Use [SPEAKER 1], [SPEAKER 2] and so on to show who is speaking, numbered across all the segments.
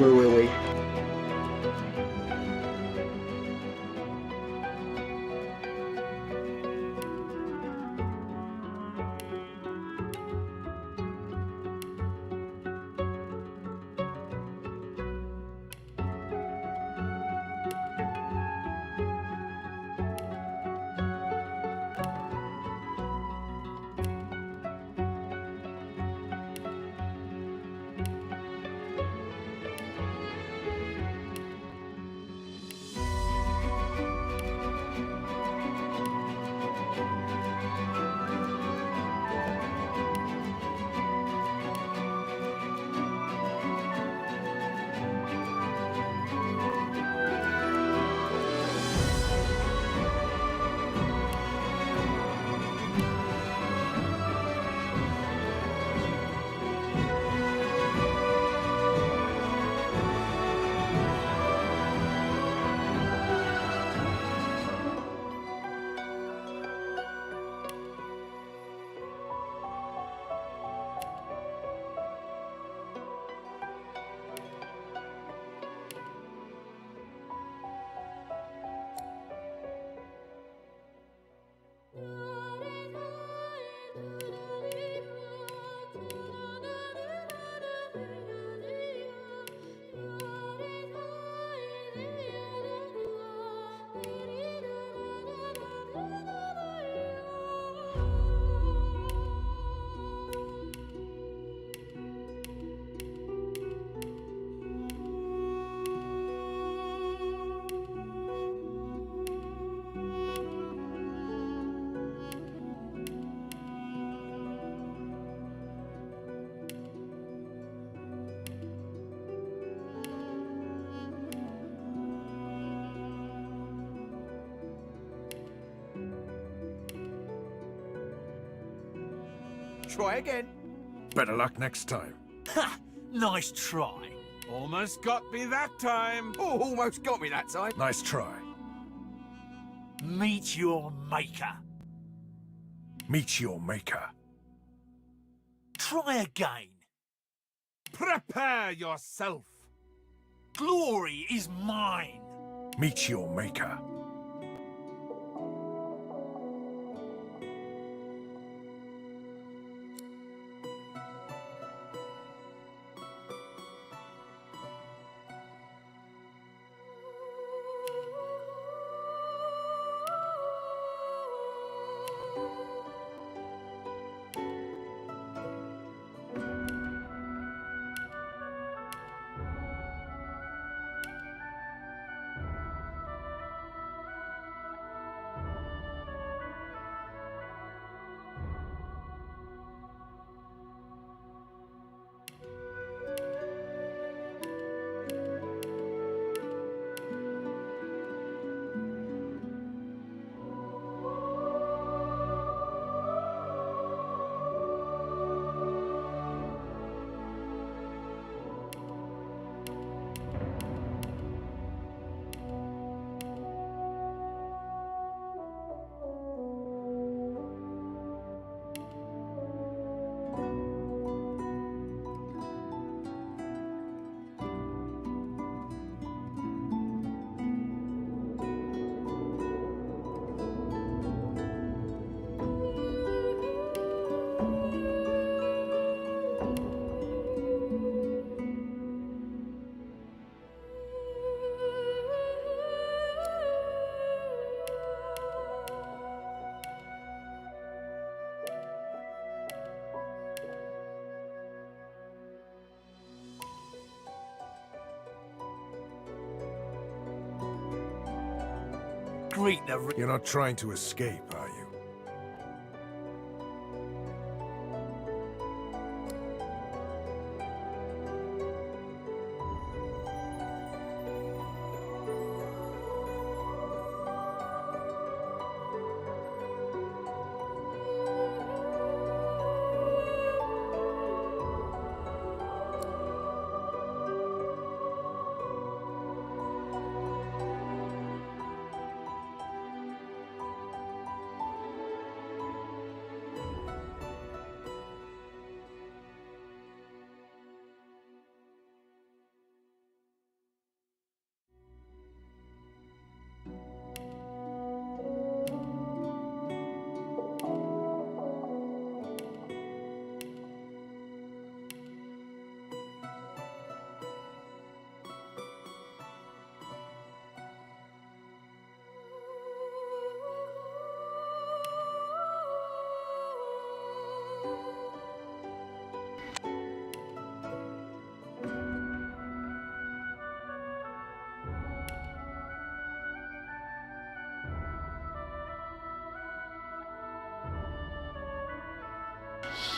[SPEAKER 1] 喂。
[SPEAKER 2] Try again.
[SPEAKER 3] Better luck next time.
[SPEAKER 4] Ha! Nice try.
[SPEAKER 2] Almost got me that time. Oh, almost got me that time.
[SPEAKER 3] Nice try.
[SPEAKER 4] Meet your maker.
[SPEAKER 3] Meet your maker.
[SPEAKER 4] Try again.
[SPEAKER 2] Prepare yourself.
[SPEAKER 4] Glory is mine.
[SPEAKER 3] Meet your maker.
[SPEAKER 4] Greet the...
[SPEAKER 3] You're not trying to escape, are you?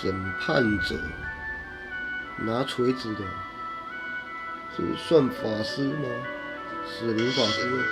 [SPEAKER 1] 审判者，拿锤子的，是算法师吗？死灵法师吗？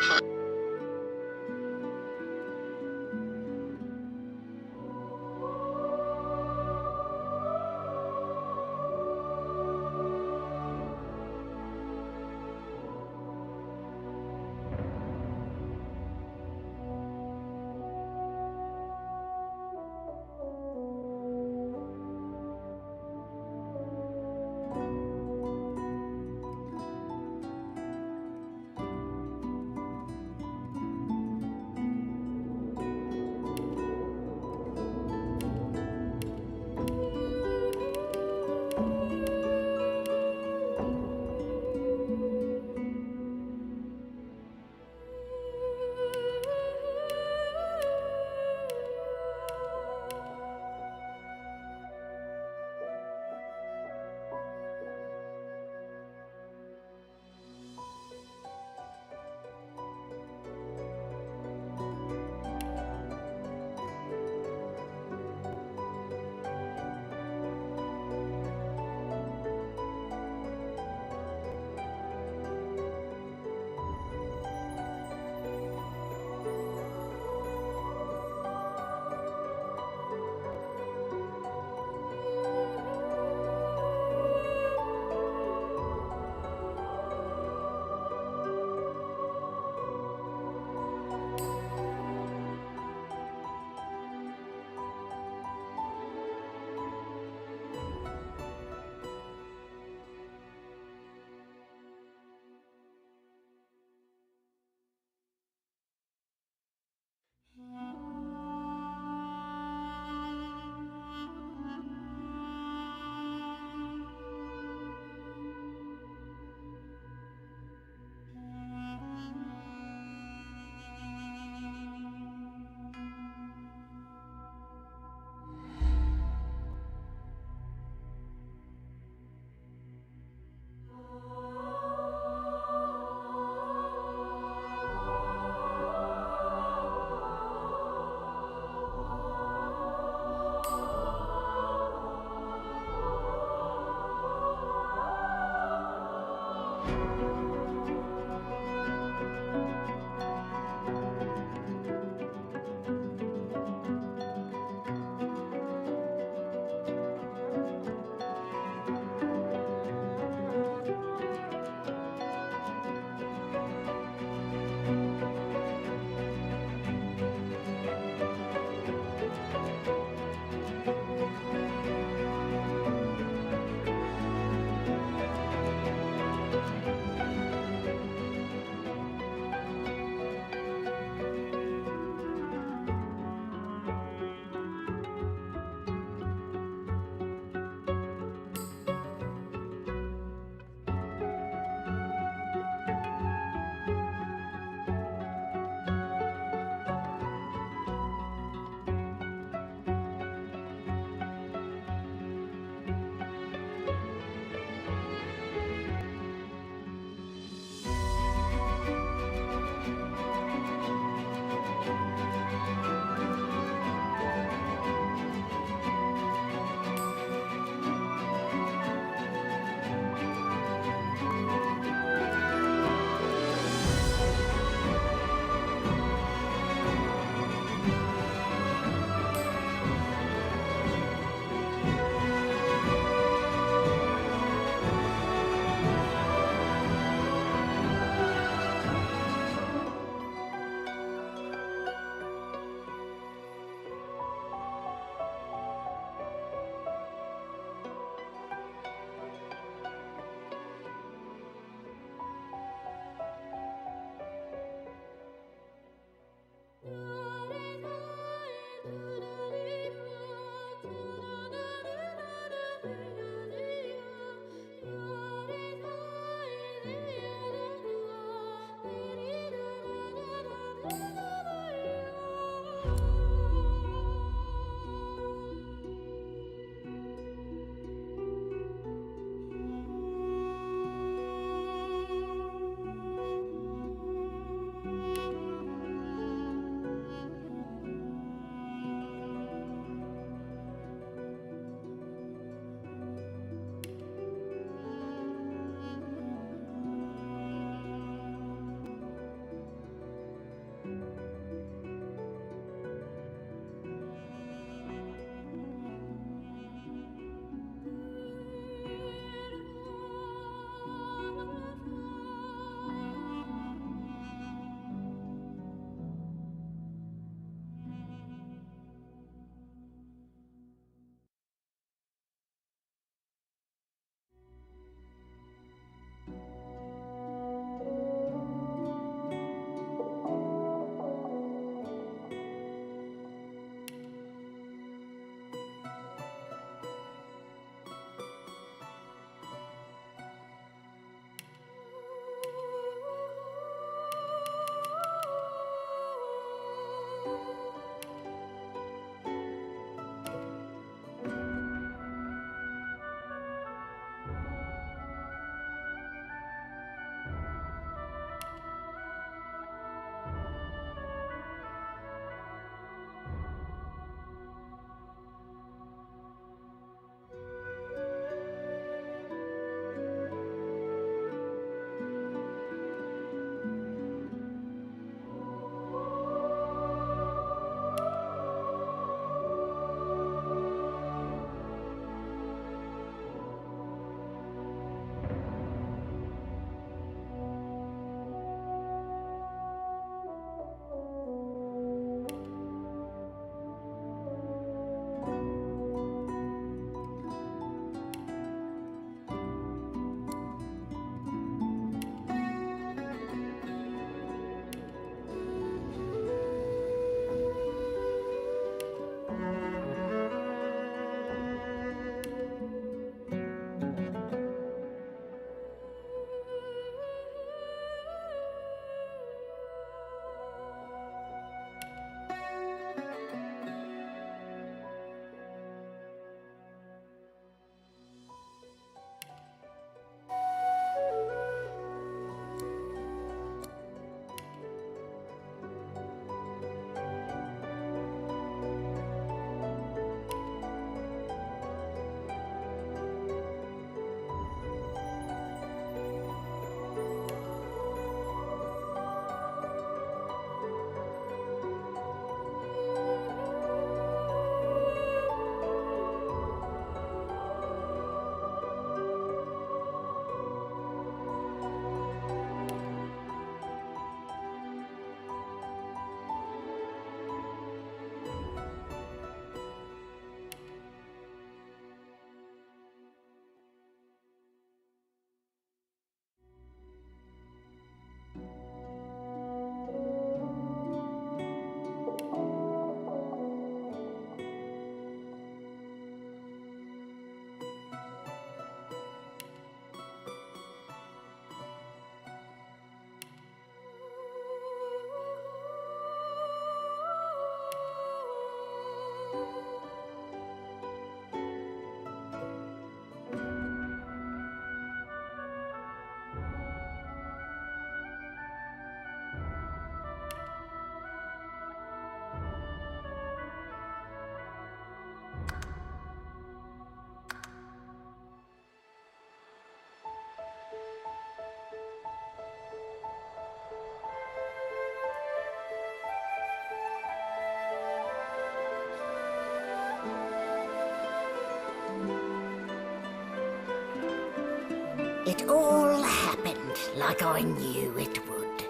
[SPEAKER 5] It all happened like I knew it would.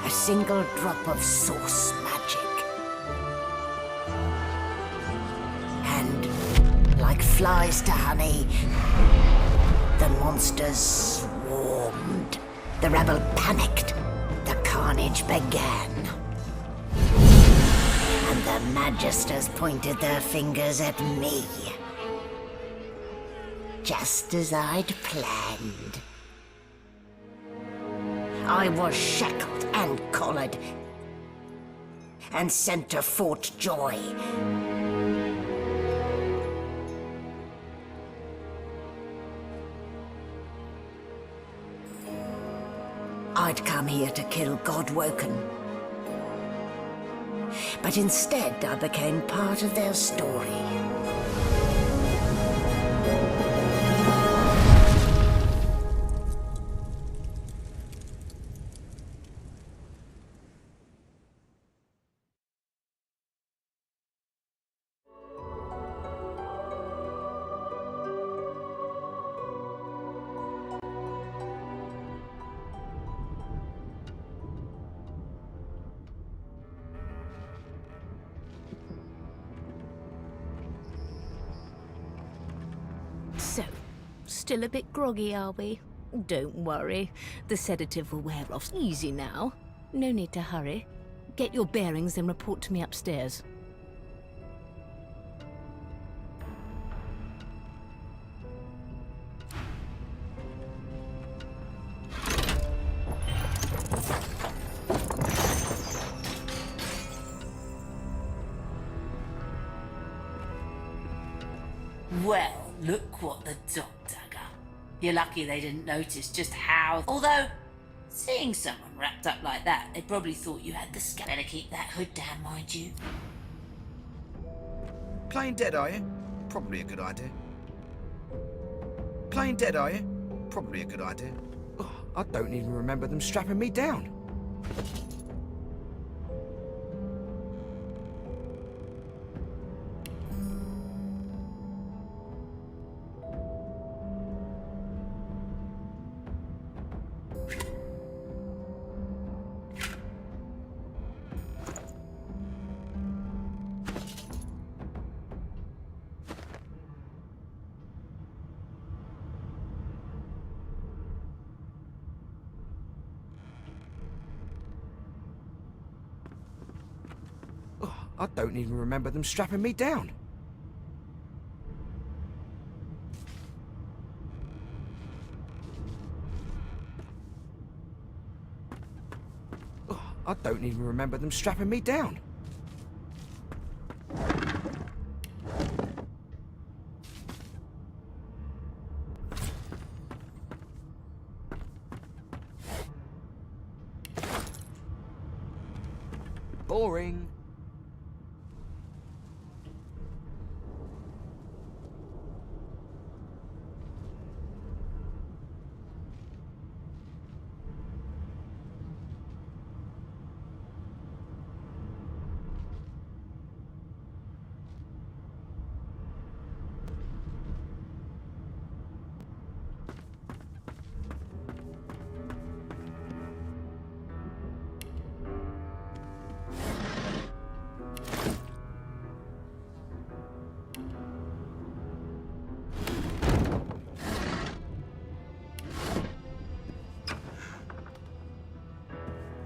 [SPEAKER 5] A single drop of source magic. And, like flies to honey, the monsters swarmed. The rebel panicked. The carnage began. And the Magisters pointed their fingers at me. Just as I'd planned. I was shackled and collared, and sent to Fort Joy. I'd come here to kill Godwoken. But instead, I became part of their story.
[SPEAKER 6] So, still a bit groggy, are we? Don't worry. The sedative will wear off easy now. No need to hurry. Get your bearings and report to me upstairs.
[SPEAKER 7] Well, look what the dog dug up. You're lucky they didn't notice just how... Although, seeing someone wrapped up like that, they probably thought you had the scale. Better keep that hood down, mind you.
[SPEAKER 2] Playing dead, are you? Probably a good idea. Playing dead, are you? Probably a good idea. Oh, I don't even remember them strapping me down. I don't even remember them strapping me down. Oh, I don't even remember them strapping me down. Boring.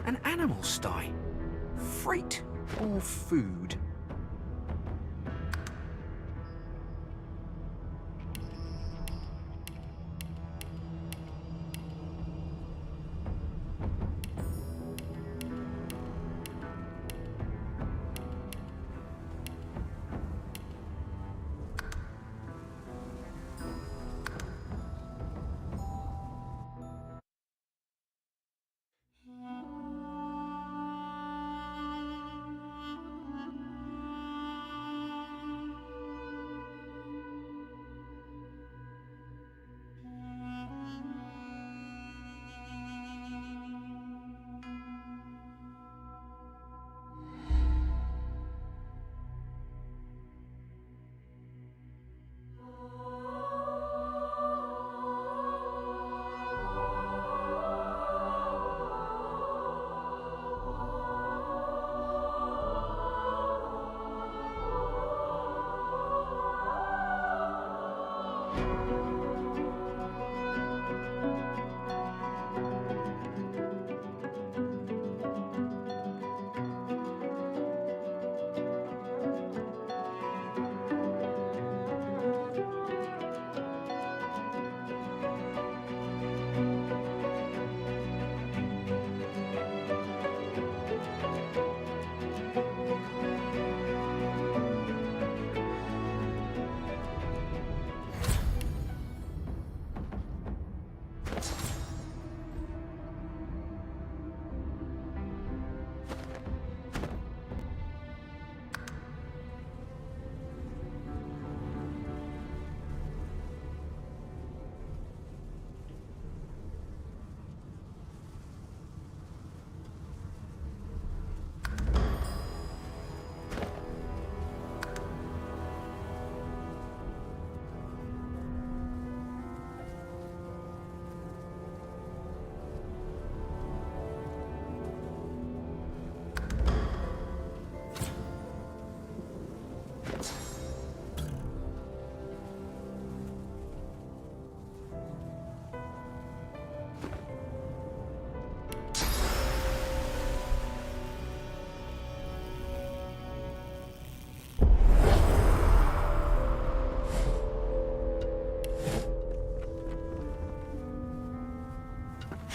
[SPEAKER 2] An animal sty. Freight or food?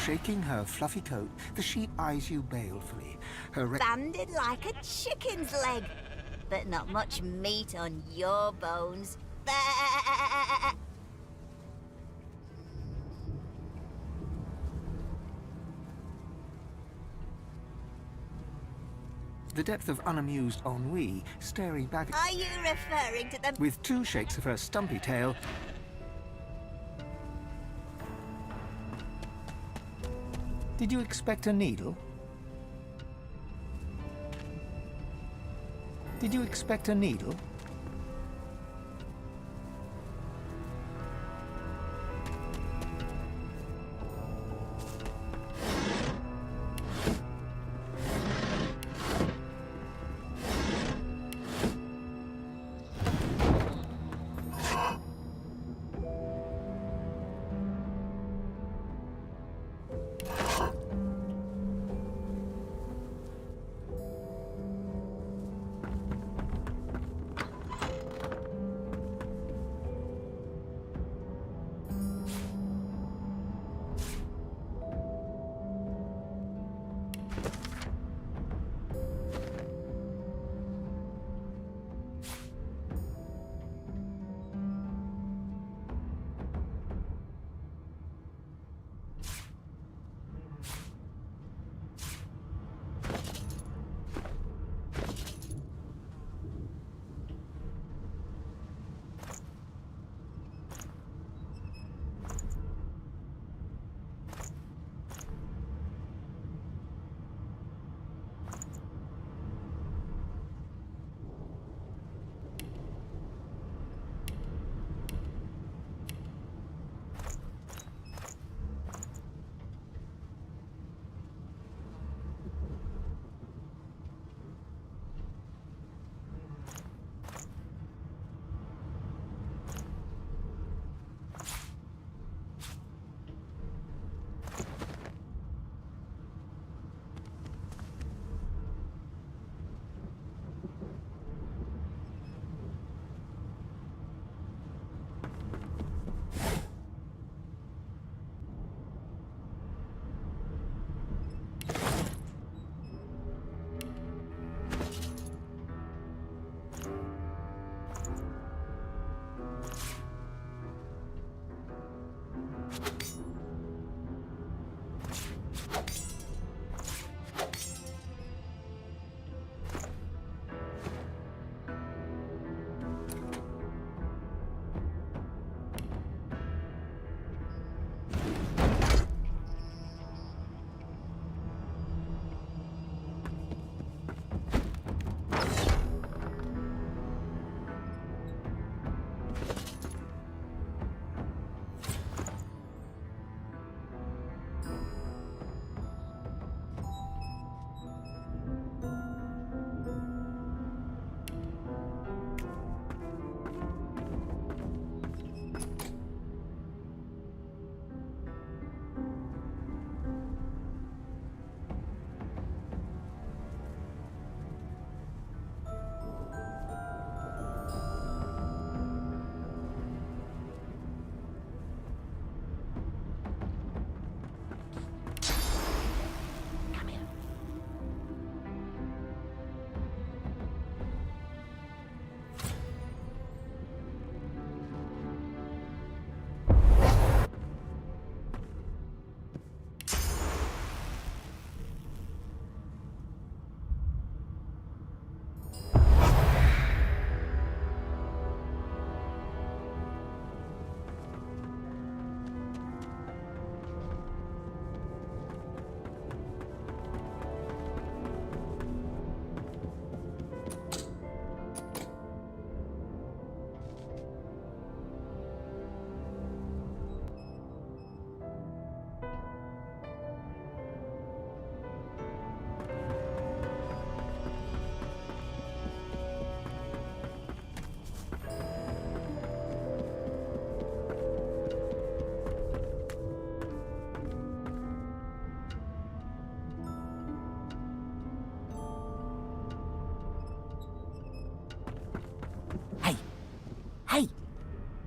[SPEAKER 8] Shaking her fluffy coat, the sheep eyes you balefully. Her
[SPEAKER 5] Banded like a chicken's leg, but not much meat on your bones.
[SPEAKER 8] the depth of unamused ennui, staring back
[SPEAKER 5] Are you referring to the...
[SPEAKER 8] with 2 shakes of her stumpy tail. Did you expect a needle? Did you expect a needle?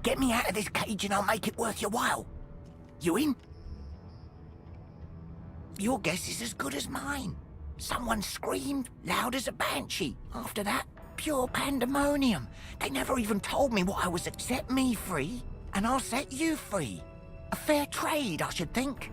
[SPEAKER 5] Get me out of this cage and I'll make it worth your while. You in? Your guess is as good as mine. Someone screamed loud as a banshee. After that, pure pandemonium. They never even told me what I was. Set me free, and I'll set you free. A fair trade, I should think.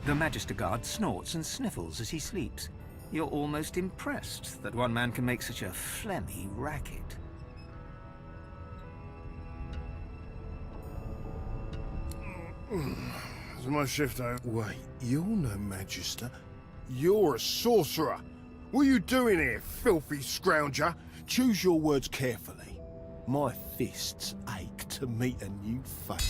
[SPEAKER 8] The Magister Guard snorts and sniffles as he sleeps. You're almost impressed that one man can make such a phlegmy racket.
[SPEAKER 3] Is my shift over? Wait, you're no Magister. You're a sorcerer. What are you doing here, filthy scrounger? Choose your words carefully. My fists ache to meet a new fate.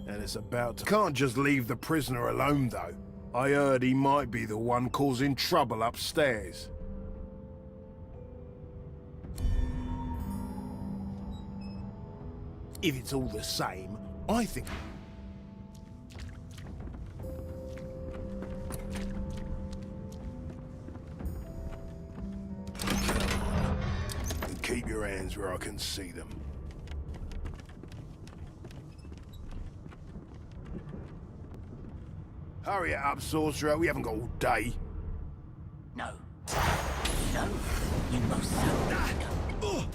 [SPEAKER 3] And it's about to... Can't just leave the prisoner alone, though. I heard he might be the one causing trouble upstairs. If it's all the same, I think... And keep your hands where I can see them. Hurry it up, sorcerer. We haven't got all day.
[SPEAKER 5] No. No, you most certainly don't.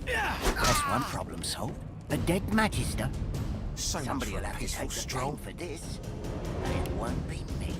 [SPEAKER 5] That's one problem solved. A dead Magister.
[SPEAKER 2] So
[SPEAKER 5] Somebody will
[SPEAKER 2] much for a
[SPEAKER 5] have to
[SPEAKER 2] peaceful
[SPEAKER 5] take the
[SPEAKER 2] stroll.
[SPEAKER 5] blame for this. And it won't be me.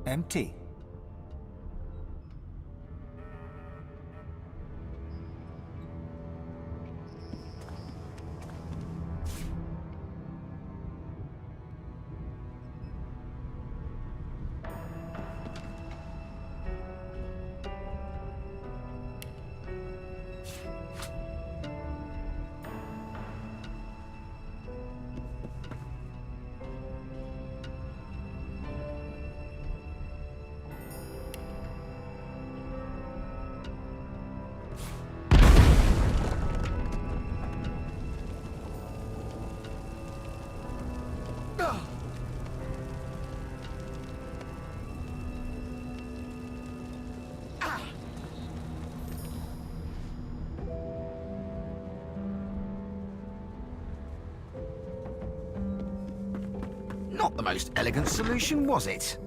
[SPEAKER 8] Empty.
[SPEAKER 2] Not the most elegant solution, was it?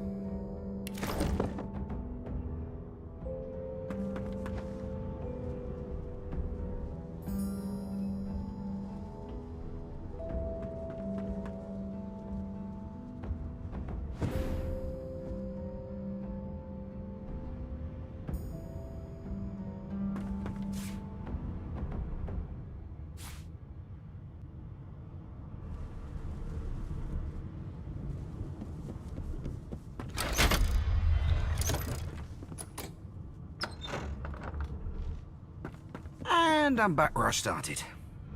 [SPEAKER 2] And I'm back where I started.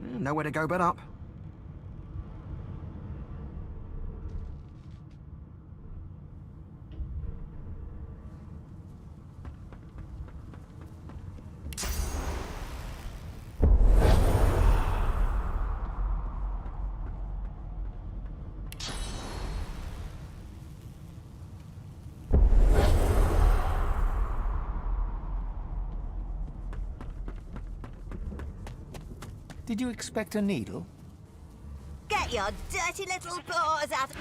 [SPEAKER 2] Nowhere to go but up.
[SPEAKER 8] Did you expect a needle?
[SPEAKER 9] Get your dirty little paws out.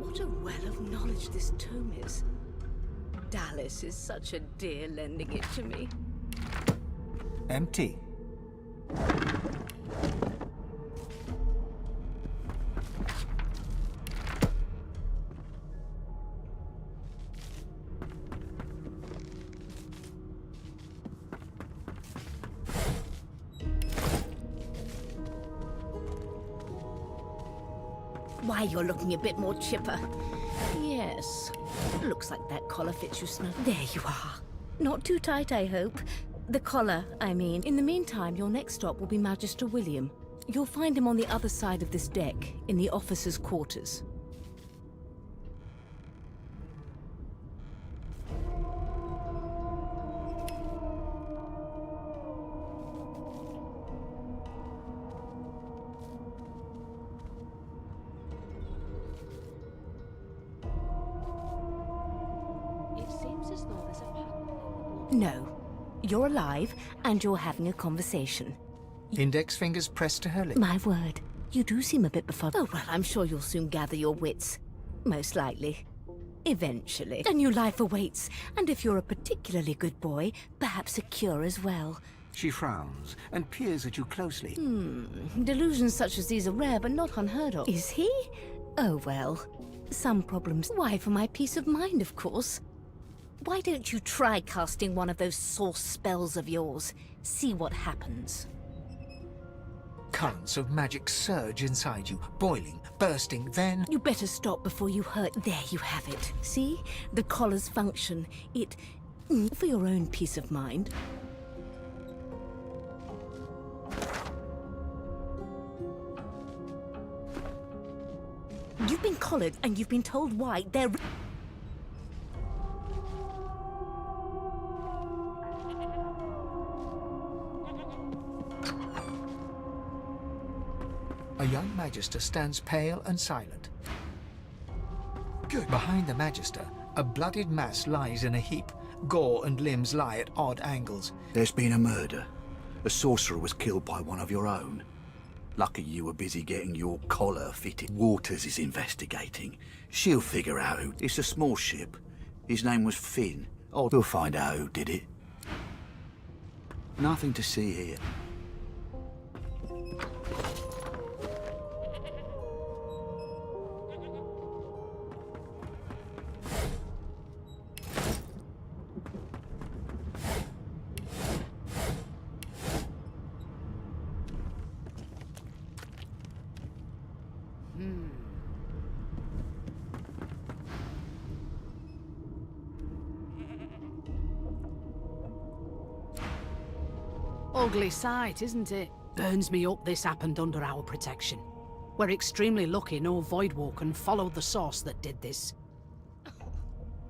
[SPEAKER 6] What a well of knowledge this tome is. Dallas is such a dear lending it to me.
[SPEAKER 8] Empty.
[SPEAKER 6] Why, you're looking a bit more chipper. Yes. Looks like that collar fits you snug. There you are. Not too tight, I hope. The collar, I mean. In the meantime, your next stop will be Magister William. You'll find him on the other side of this deck, in the officers' quarters. No. You're alive, and you're having a conversation.
[SPEAKER 8] Index fingers pressed to her lips.
[SPEAKER 6] My word. You do seem a bit befuddled. Oh, well, I'm sure you'll soon gather your wits. Most likely. Eventually. A new life awaits, and if you're a particularly good boy, perhaps a cure as well.
[SPEAKER 8] She frowns and peers at you closely.
[SPEAKER 6] Delusions such as these are rare, but not unheard of. Is he? Oh, well. Some problems. Why, for my peace of mind, of course. Why don't you try casting one of those source spells of yours? See what happens.
[SPEAKER 8] Currents of magic surge inside you, boiling, bursting, then...
[SPEAKER 6] You better stop before you hurt. There you have it. See? The collar's function. It... For your own peace of mind. You've been collared, and you've been told why. They're...
[SPEAKER 8] A young Magister stands pale and silent. Good. Behind the Magister, a bloodied mass lies in a heap. Gore and limbs lie at odd angles.
[SPEAKER 10] There's been a murder. A sorcerer was killed by one of your own. Lucky you were busy getting your collar fitted. Waters is investigating. She'll figure out who. It's a small ship. His name was Finn. Oh, we'll find out who did it. Nothing to see here.
[SPEAKER 11] Ugly sight, isn't it? Burns me up this happened under our protection. We're extremely lucky no Voidwalker followed the source that did this.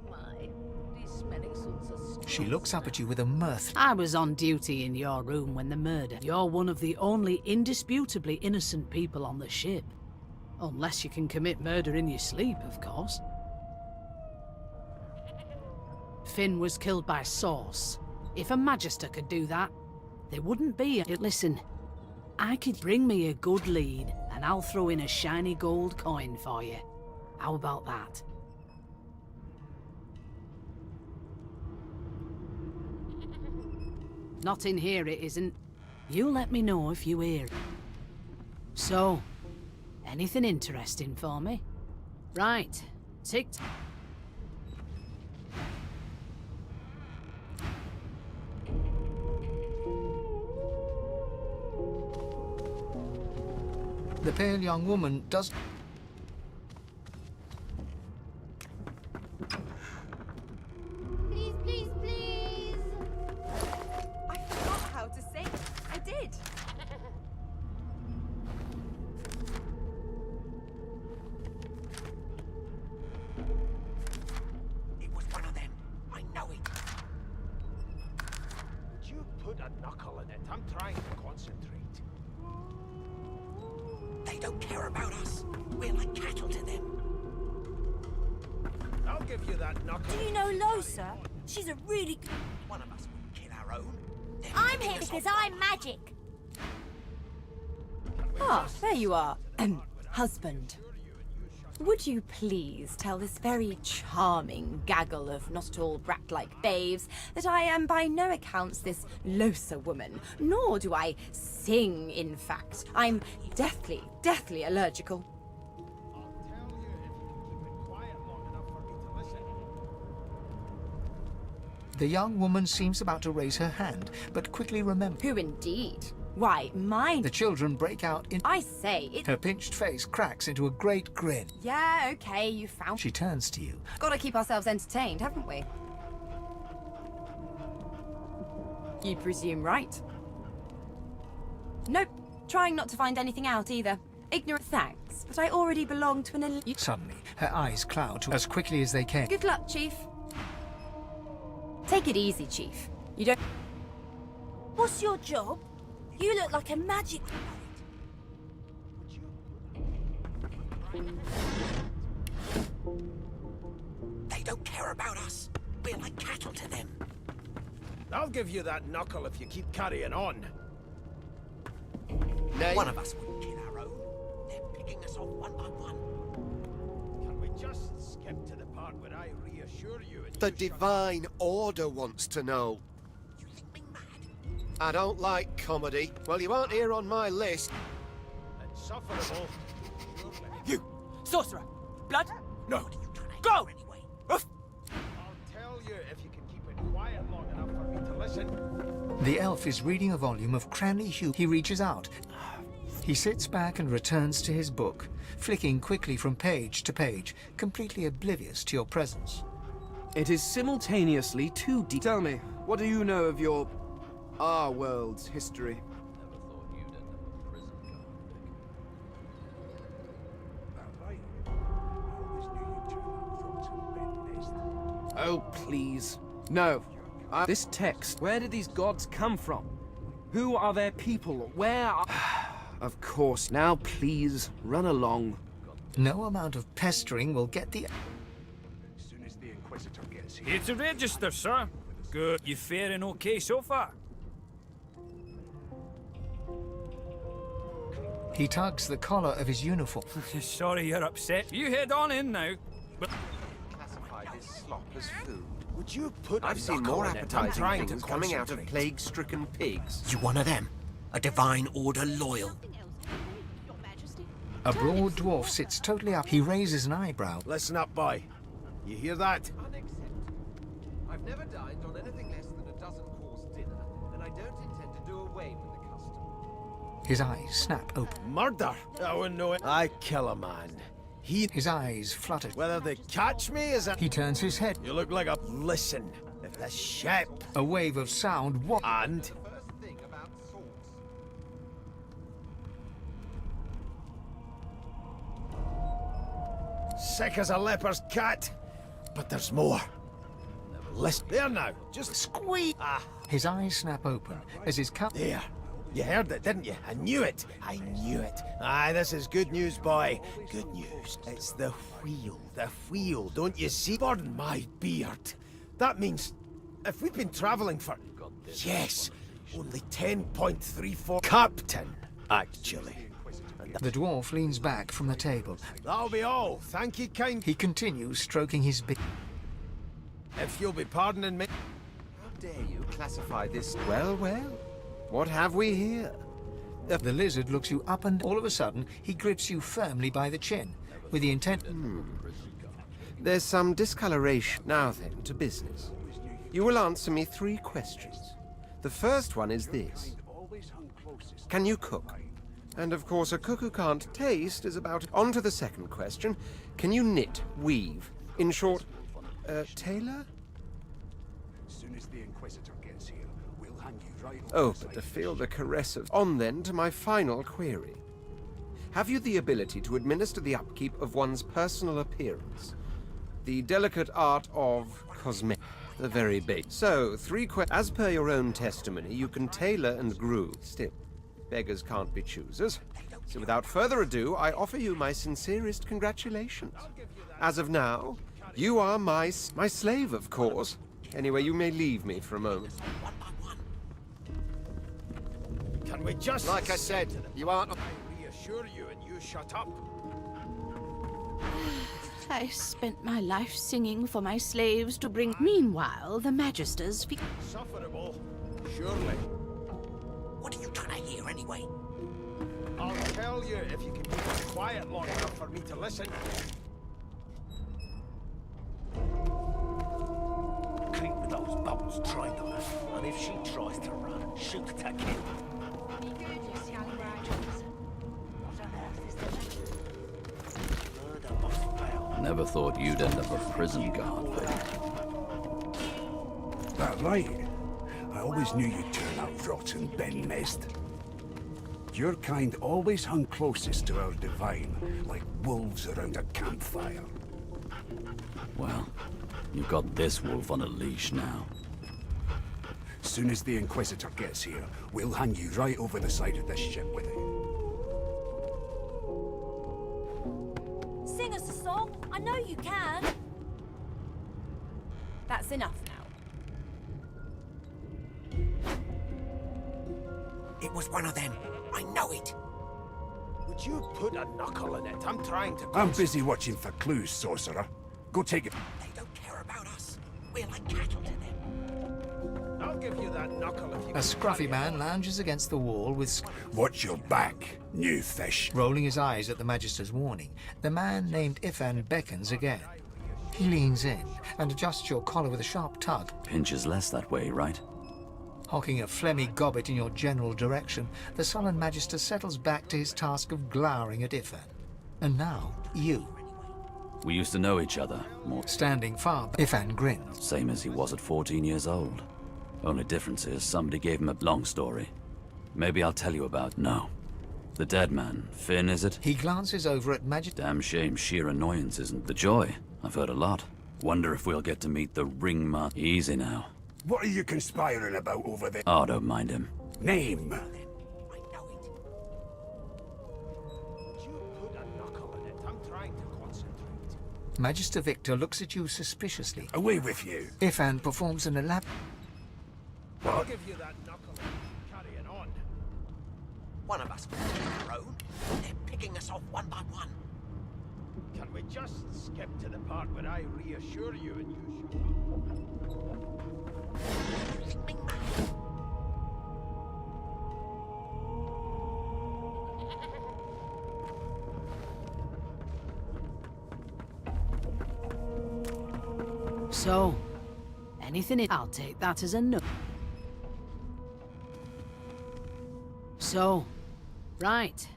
[SPEAKER 6] My, these smelling salts are strong.
[SPEAKER 8] She looks up at you with a mirth.
[SPEAKER 11] I was on duty in your room when the murder. You're one of the only indisputably innocent people on the ship. Unless you can commit murder in your sleep, of course. Finn was killed by Source. If a Magister could do that, there wouldn't be a... Listen, I could bring me a good lead, and I'll throw in a shiny gold coin for you. How about that? Not in here, it isn't. You let me know if you hear it. So, anything interesting for me? Right, tick.
[SPEAKER 8] The pale young woman does...
[SPEAKER 9] Please, please, please.
[SPEAKER 12] I forgot how to say it. I did.
[SPEAKER 5] It was one of them. I know it.
[SPEAKER 4] Would you put a knuckle in it? I'm trying to concentrate.
[SPEAKER 5] They don't care about us. We're like cattle to them.
[SPEAKER 4] I'll give you that knuckle.
[SPEAKER 9] Do you know Losa? She's a really good...
[SPEAKER 5] One of us would kill our own. They're
[SPEAKER 9] I'm
[SPEAKER 5] ripping
[SPEAKER 9] here
[SPEAKER 5] us
[SPEAKER 9] because
[SPEAKER 5] off.
[SPEAKER 9] I'm magic.
[SPEAKER 12] Ah, there you are. Husband. Would you please tell this very charming gaggle of not at all brat-like babes that I am by no accounts this Losa woman, nor do I sing, in fact. I'm deathly, deathly allergical.
[SPEAKER 8] The young woman seems about to raise her hand, but quickly remembers.
[SPEAKER 12] Who indeed? Why, mine.
[SPEAKER 8] The children break out in...
[SPEAKER 12] I say, it...
[SPEAKER 8] Her pinched face cracks into a great grin.
[SPEAKER 12] Yeah, okay, you found...
[SPEAKER 8] She turns to you.
[SPEAKER 12] Gotta keep ourselves entertained, haven't we? You presume right. Nope, trying not to find anything out either. Ignorant thanks, but I already belong to an elite...
[SPEAKER 8] Suddenly, her eyes cloud to as quickly as they can.
[SPEAKER 12] Good luck, Chief. Take it easy, Chief. You don't...
[SPEAKER 9] What's your job? You look like a magic...
[SPEAKER 5] They don't care about us. We're like cattle to them.
[SPEAKER 4] I'll give you that knuckle if you keep carrying on.
[SPEAKER 1] Now,
[SPEAKER 5] One of us wouldn't kill our own. They're picking us off one by one.
[SPEAKER 4] Can we just skip to the part where I reassure you and
[SPEAKER 1] the
[SPEAKER 4] you shut
[SPEAKER 1] Divine Order wants to know.
[SPEAKER 5] You think me mad?
[SPEAKER 1] I don't like comedy. Well, you aren't here on my list.
[SPEAKER 4] up? Insufferable. Surely.
[SPEAKER 13] You! Sorcerer! Blood? No!
[SPEAKER 5] What are you trying to
[SPEAKER 13] Go!
[SPEAKER 5] hear anyway?
[SPEAKER 13] Uff.
[SPEAKER 4] I'll tell you if you can keep it quiet long enough for me to listen.
[SPEAKER 8] The elf is reading a volume of Cranley Hugh. He reaches out. He sits back and returns to his book, flicking quickly from page to page, completely oblivious to your presence.
[SPEAKER 14] It is simultaneously too deep. Tell me, what do you know of our world's history? Oh, please. No. This text, where did these gods come from? Who are their people? Where are... Of course. Now, please, run along.
[SPEAKER 8] No amount of pestering will get the...
[SPEAKER 13] Here to register, sir. Good. You faring okay so far?
[SPEAKER 8] He tugs the collar of his uniform.
[SPEAKER 13] Sorry you're upset. You head on in now. But
[SPEAKER 15] Classify this slop as food.
[SPEAKER 4] Would you put
[SPEAKER 15] I've
[SPEAKER 4] a
[SPEAKER 15] seen
[SPEAKER 4] knuckle
[SPEAKER 15] more
[SPEAKER 4] in it? I'm
[SPEAKER 15] appetizing
[SPEAKER 4] trying
[SPEAKER 15] things
[SPEAKER 4] to
[SPEAKER 15] coming out of
[SPEAKER 4] concentrate.
[SPEAKER 15] plague-stricken pigs.
[SPEAKER 5] You one of them? A Divine Order loyal?
[SPEAKER 8] A broad dwarf sits totally up. He raises an eyebrow.
[SPEAKER 4] Listen up, boy. You hear that?
[SPEAKER 15] I've never dined on anything less than a dozen-course dinner, and I don't intend to do away with the custom.
[SPEAKER 8] His eyes snap open.
[SPEAKER 4] Murder? I wouldn't know it. I kill a man.
[SPEAKER 8] His eyes fluttered.
[SPEAKER 4] Whether they catch me is a...
[SPEAKER 8] He turns his head.
[SPEAKER 4] You look like a... Listen, if the ship...
[SPEAKER 8] A wave of sound. What?
[SPEAKER 4] And...
[SPEAKER 15] First thing about swords.
[SPEAKER 4] Sick as a leper's cat. But there's more. Listen. There now. Just squeeze. Ah.
[SPEAKER 8] His eyes snap open as his cup...
[SPEAKER 4] There. You heard it, didn't you? I knew it. I knew it. Aye, this is good news, boy. Good news. It's the wheel. The wheel, don't you see? Pardon my beard. That means if we've been traveling for... Yes, only 10.34... Captain, actually.
[SPEAKER 8] The dwarf leans back from the table.
[SPEAKER 4] That'll be all. Thank you, kind...
[SPEAKER 8] He continues stroking his beard.
[SPEAKER 4] If you'll be pardoning me...
[SPEAKER 15] How dare you classify this... Well, well. What have we here?
[SPEAKER 8] The lizard looks you up and all of a sudden he grips you firmly by the chin with the intent...
[SPEAKER 15] There's some discoloration. Now then, to business. You will answer me 3 questions. The first one is this. Can you cook? And of course, a cook who can't taste is about... On to the second question. Can you knit, weave? In short, tailor?
[SPEAKER 3] As soon as the Inquisitor gets here, we'll hang you right
[SPEAKER 15] Oh, but to feel the caress of... On then to my final query. Have you the ability to administer the upkeep of one's personal appearance? The delicate art of cosmetic. The very base. So, 3 questions. As per your own testimony, you can tailor and groove. Still, beggars can't be choosers. So without further ado, I offer you my sincerest congratulations. As of now, you are my slave, of course. Anyway, you may leave me for a moment.
[SPEAKER 4] Can we just...
[SPEAKER 1] Like I said, you aren't...
[SPEAKER 4] I reassure you and you shut up.
[SPEAKER 6] I spent my life singing for my slaves to bring... Meanwhile, the Magisters...
[SPEAKER 4] Insufferable. Surely.
[SPEAKER 5] What are you trying to hear anyway?
[SPEAKER 4] I'll tell you if you can keep it quiet long enough for me to listen. Keep those bubbles trained on her, and if she tries to run, shoot to kill.
[SPEAKER 10] Never thought you'd end up a prison guard,
[SPEAKER 3] That right. I always knew you'd turn out rotten, Ben Mist. Your kind always hung closest to our divine, like wolves around a campfire.
[SPEAKER 10] Well, you've got this wolf on a leash now.
[SPEAKER 3] Soon as the Inquisitor gets here, we'll hang you right over the side of this ship with it.
[SPEAKER 9] Sing us a song. I know you can.
[SPEAKER 12] That's enough now.
[SPEAKER 4] It was one of them. I know it. Would you put a knuckle in it? I'm trying to...
[SPEAKER 3] I'm busy watching for clues, sorcerer. Go take it.
[SPEAKER 4] They don't care about us. We're like cattle to them. I'll give you that knuckle if you...
[SPEAKER 8] A scruffy man lounges against the wall with...
[SPEAKER 3] Watch your back, new fish.
[SPEAKER 8] Rolling his eyes at the Magister's warning, the man named Ifan beckons again. He leans in and adjusts your collar with a sharp tug.
[SPEAKER 16] Pinches less that way, right?
[SPEAKER 8] Hocking a phlegmy gobbet in your general direction, the sullen Magister settles back to his task of glowering at Ifan. And now, you.
[SPEAKER 16] We used to know each other, more...
[SPEAKER 8] Standing far, Ifan grins.
[SPEAKER 16] Same as he was at 14 years old. Only difference is somebody gave him a long story. Maybe I'll tell you about... No. The dead man. Finn, is it?
[SPEAKER 8] He glances over at Magister.
[SPEAKER 16] Damn shame sheer annoyance isn't the joy. I've heard a lot. Wonder if we'll get to meet the ringmaster. Easy now.
[SPEAKER 3] What are you conspiring about over there?
[SPEAKER 16] Oh, don't mind him.
[SPEAKER 3] Name.
[SPEAKER 8] Magister Victor looks at you suspiciously.
[SPEAKER 3] Away with you.
[SPEAKER 8] Ifan performs an elaborate...
[SPEAKER 4] I'll give you that knuckle and carry it on. One of us can do our own. They're picking us off one by one. Can we just skip to the part where I reassure you and you shut up? You think me mad?
[SPEAKER 11] So, anything I'll take that as a no. So, right.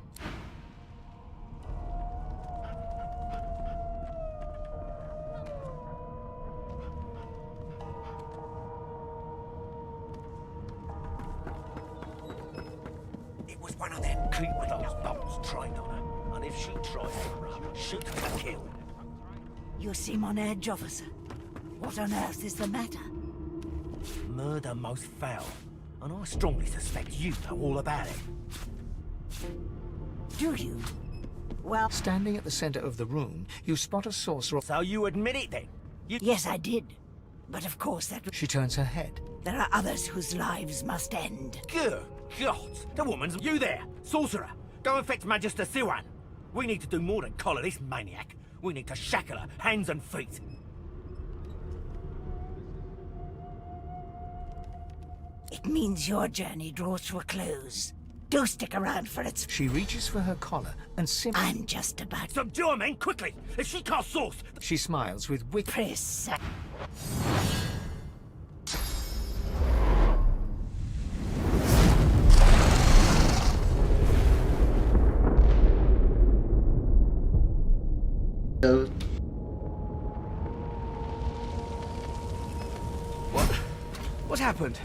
[SPEAKER 4] It was one of them. Keep with those bolts trained on her, and if she tries to run, shoot her to kill.
[SPEAKER 9] You seem on edge, officer. What on earth is the matter?
[SPEAKER 4] Murder most foul, and I strongly suspect you know all about it.
[SPEAKER 9] Do you? Well...
[SPEAKER 8] Standing at the center of the room, you spot a sorcerer...
[SPEAKER 4] So you admit it then?
[SPEAKER 9] Yes, I did. But of course that...
[SPEAKER 8] She turns her head.
[SPEAKER 9] There are others whose lives must end.
[SPEAKER 4] Good God! The woman's... You there, sorcerer! Go and fetch Magister Siwan! We need to do more than collar this maniac. We need to shackle her, hands and feet.
[SPEAKER 9] It means your journey draws to a close. Do stick around for its...
[SPEAKER 8] She reaches for her collar and simply...
[SPEAKER 9] I'm just about...
[SPEAKER 4] Subdue her, men, quickly! If she casts sauce...
[SPEAKER 8] She smiles with wit...
[SPEAKER 9] Precise.
[SPEAKER 14] What happened?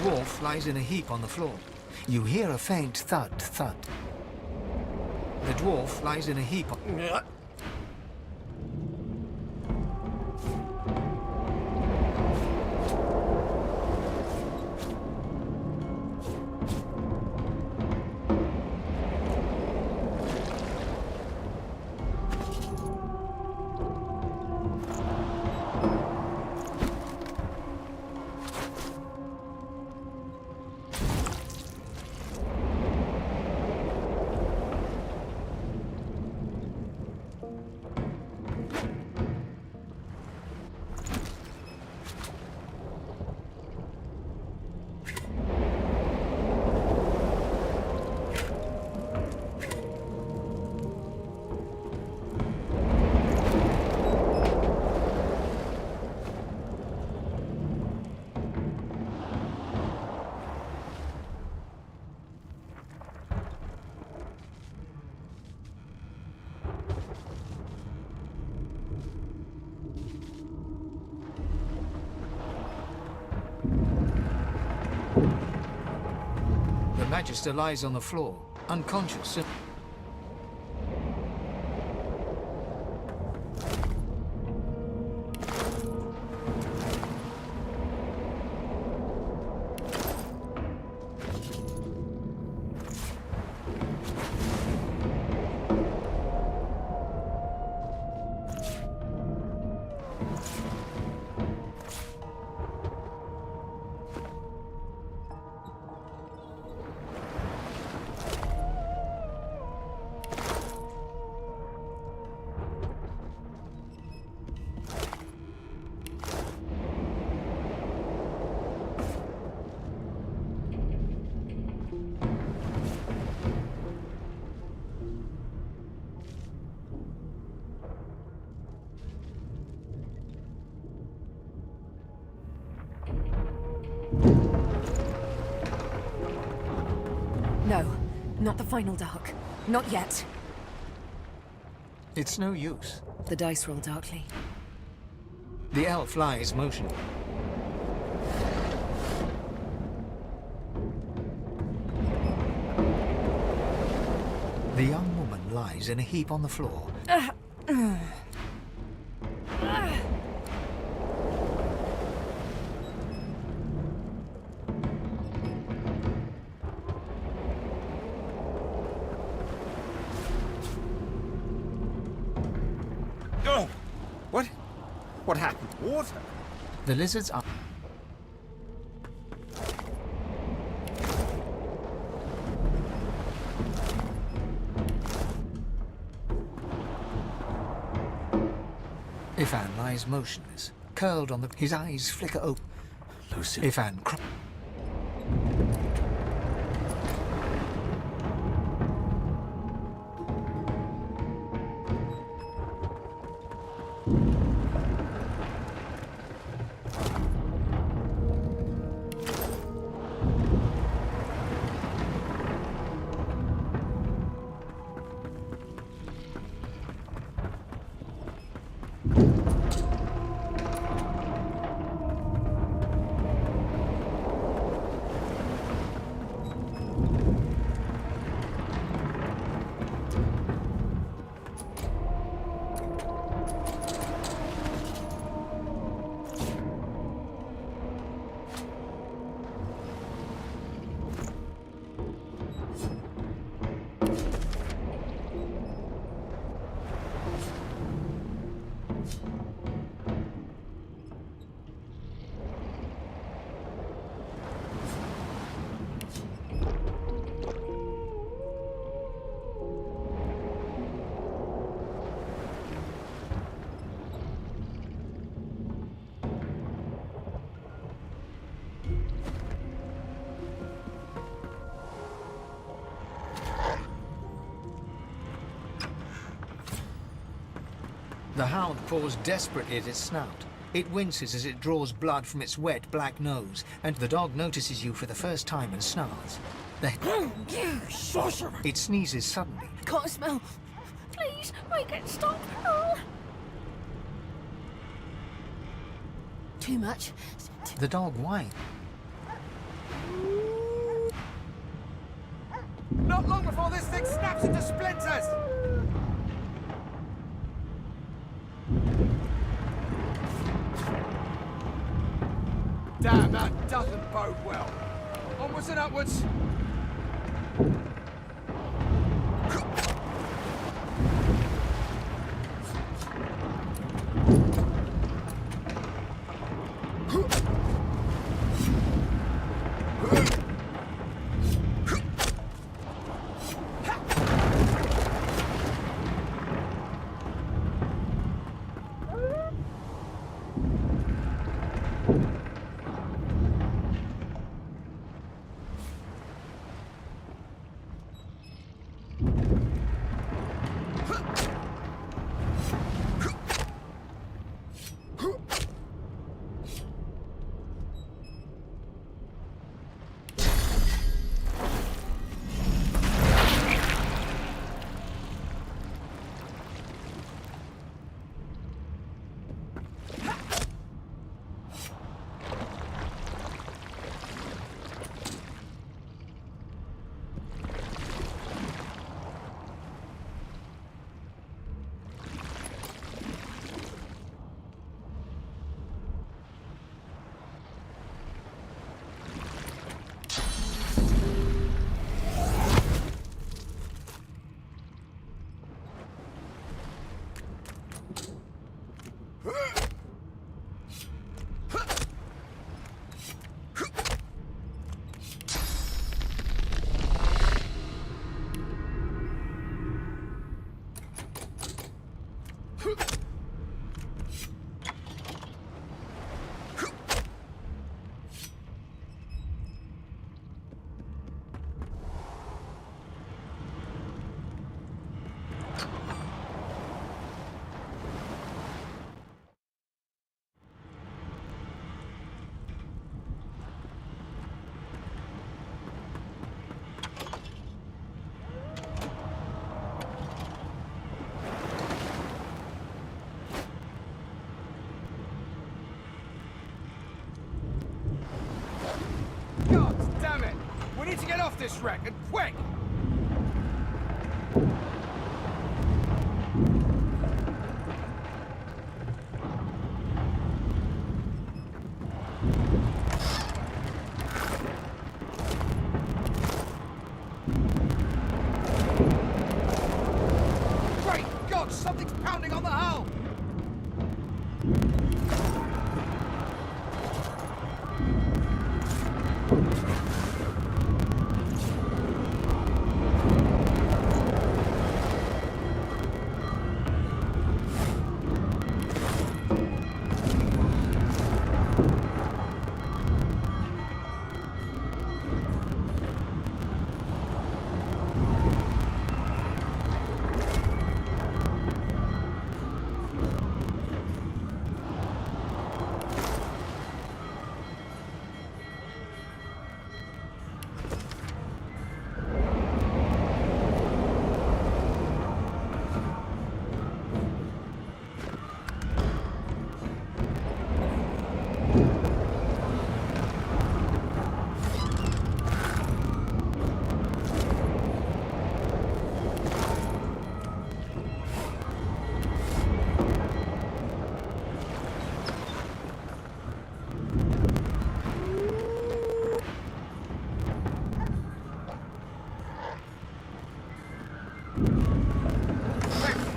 [SPEAKER 8] dwarf lies in a heap on the floor. You hear a faint thud, thud. The dwarf lies in a heap on... The Magister lies on the floor, unconscious.
[SPEAKER 12] No, not the final dark. Not yet.
[SPEAKER 8] It's no use.
[SPEAKER 12] The dice roll darkly.
[SPEAKER 8] The elf lies motionless. The young woman lies in a heap on the floor.
[SPEAKER 15] Oh! What? What happened? Water?
[SPEAKER 8] The lizards are... Ifan lies motionless, curled on the... His eyes flicker open.
[SPEAKER 16] Lucy.
[SPEAKER 8] Ifan... The hound paws desperately at its snout. It winces as it draws blood from its wet, black nose, and the dog notices you for the first time and snarls.
[SPEAKER 9] You sorcerer!
[SPEAKER 8] It sneezes suddenly.
[SPEAKER 6] Can't smell. Please, make it stop. Oh.
[SPEAKER 12] Too much.
[SPEAKER 8] The dog whines.
[SPEAKER 4] Not long before this thing snaps into splinters! Damn, that doesn't bode well. Onwards and upwards. God damn it! We need to get off this wreck, and quick! Great God, something's pounding on the hull!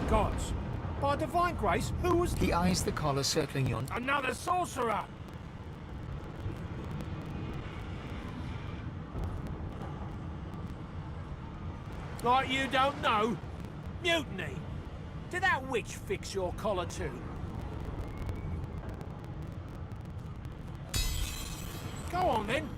[SPEAKER 13] Gods! By divine grace, who was...
[SPEAKER 8] He eyes the collar circling yon.
[SPEAKER 13] Another sorcerer! Like you don't know? Mutiny! Did that witch fix your collar too? Go on then!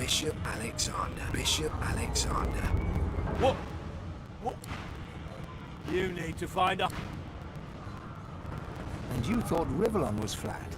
[SPEAKER 3] Bishop Alexander. Bishop Alexander.
[SPEAKER 13] What? What? You need to find a...
[SPEAKER 8] And you thought Rivellon was flat?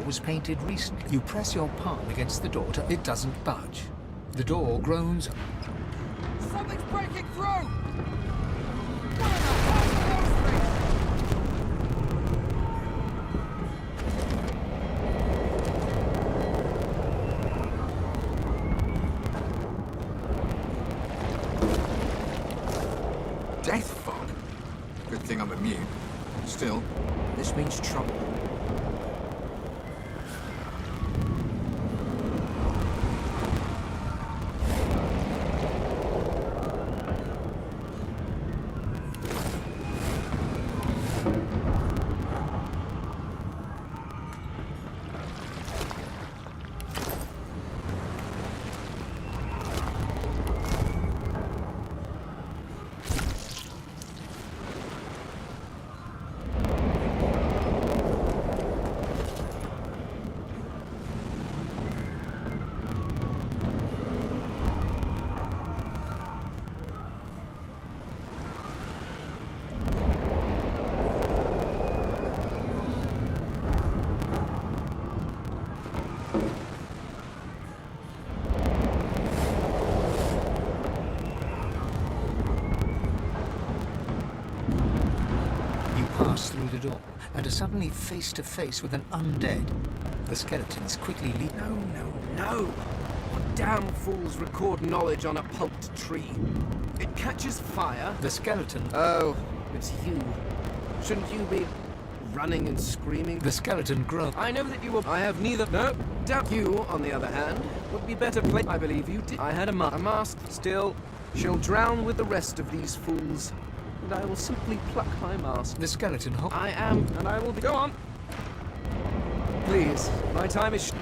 [SPEAKER 8] Was painted recently. You press your palm against the door it doesn't budge. The door groans.
[SPEAKER 13] Something's breaking through!
[SPEAKER 10] Death fog? Good thing I'm immune. Still, this means trouble.
[SPEAKER 8] Through the door and are suddenly face to face with an undead. The skeletons quickly leap.
[SPEAKER 14] No, no, no! What damn fools record knowledge on a pulped tree? It catches fire.
[SPEAKER 8] The skeleton.
[SPEAKER 14] Oh, it's you. Shouldn't you be running and screaming?
[SPEAKER 8] The skeleton groans.
[SPEAKER 14] I know that you were. I have neither. No, doubt you, on the other hand, would be better placed. I believe you did. I had a mask. Still, she'll drown with the rest of these fools. And I will simply pluck my mask.
[SPEAKER 8] The skeleton hop.
[SPEAKER 14] I am, and I will be. Go on! Please, my time is.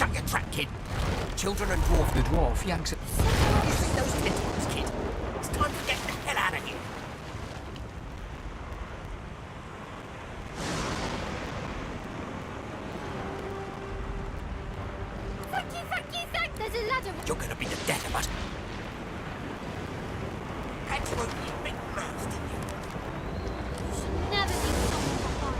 [SPEAKER 5] Shut your trap, kid. Children and dwarf.
[SPEAKER 8] The dwarf yanks it.
[SPEAKER 5] You see those tentacles, kid? It's time to get the hell out of here.
[SPEAKER 17] Thank you, there's a ladder.
[SPEAKER 5] You're gonna be the death of us. Had to open your big mouth, didn't you?
[SPEAKER 17] You should never leave someone behind.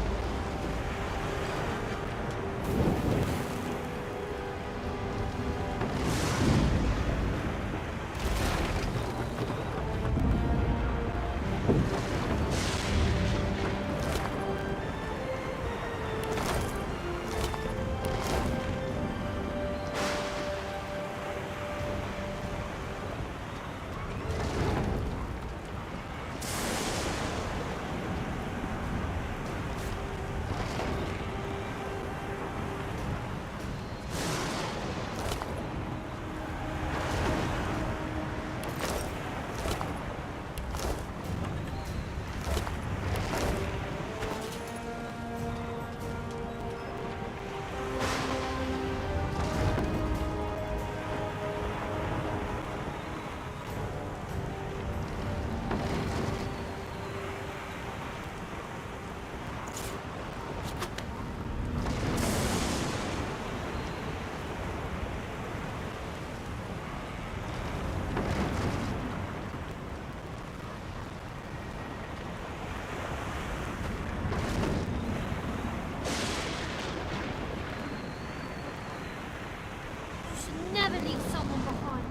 [SPEAKER 17] Never leave someone behind.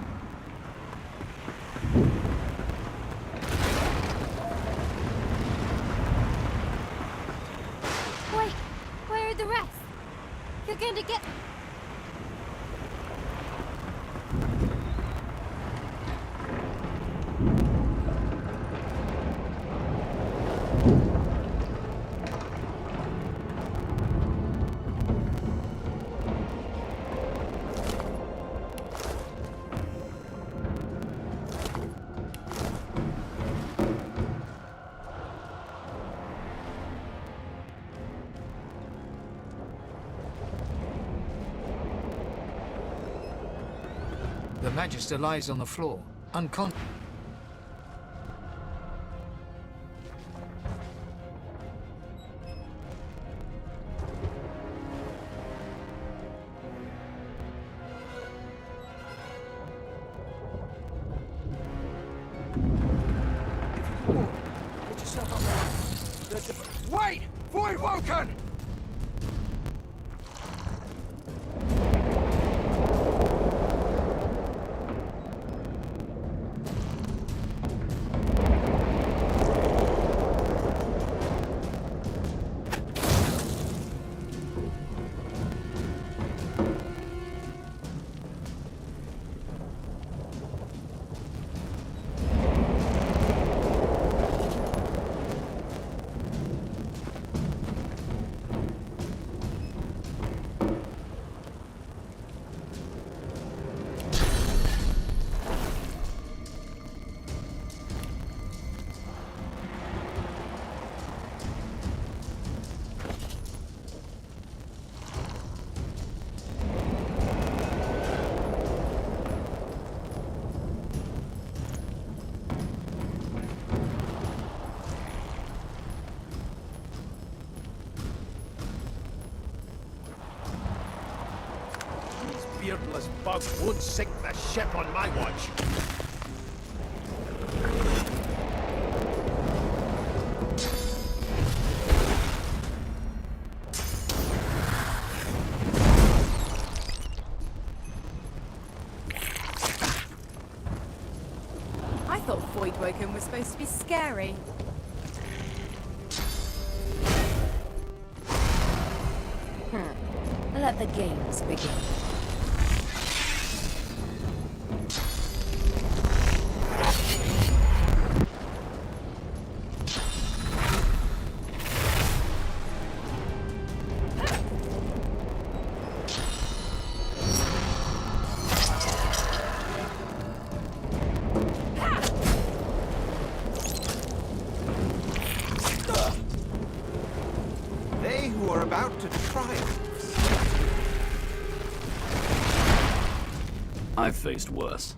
[SPEAKER 17] Wait, where are the rest? You're going to get...
[SPEAKER 8] The Magister lies on the floor, unconscious.
[SPEAKER 13] yourself up.
[SPEAKER 10] Wait! Void Woken!
[SPEAKER 4] Beardless bugs won't sink the ship on my watch.
[SPEAKER 12] I thought Void Woken was supposed to be scary. Let the games begin.
[SPEAKER 15] They who are about to triumph.
[SPEAKER 16] I've faced worse.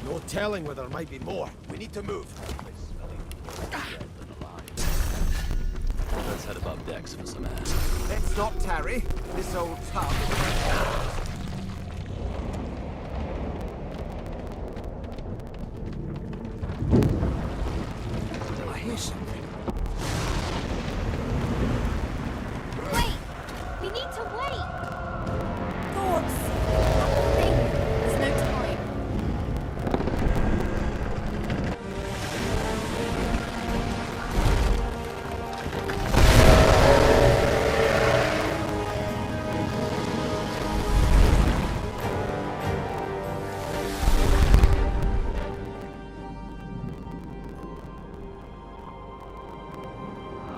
[SPEAKER 4] No telling where there might be more. We need to move.
[SPEAKER 16] Let's head above decks for some air.
[SPEAKER 15] Let's not tarry. This old tub.
[SPEAKER 10] I hear something.
[SPEAKER 17] Wait! We need to wait!
[SPEAKER 12] Thoughts! Think! There's no time.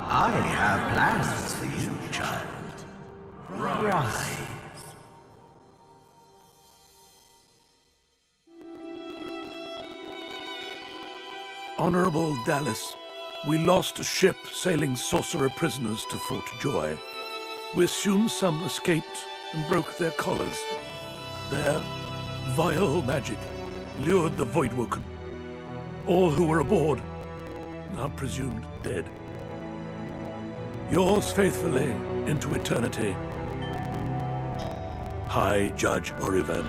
[SPEAKER 5] I have plans for you, child. Rise.
[SPEAKER 18] Honorable Dallas, we lost a ship sailing sorcerer prisoners to Fort Joy. We assume some escaped and broke their collars. Their vile magic lured the Voidwoken. All who were aboard are presumed dead. Yours faithfully into eternity, High Judge Orivan.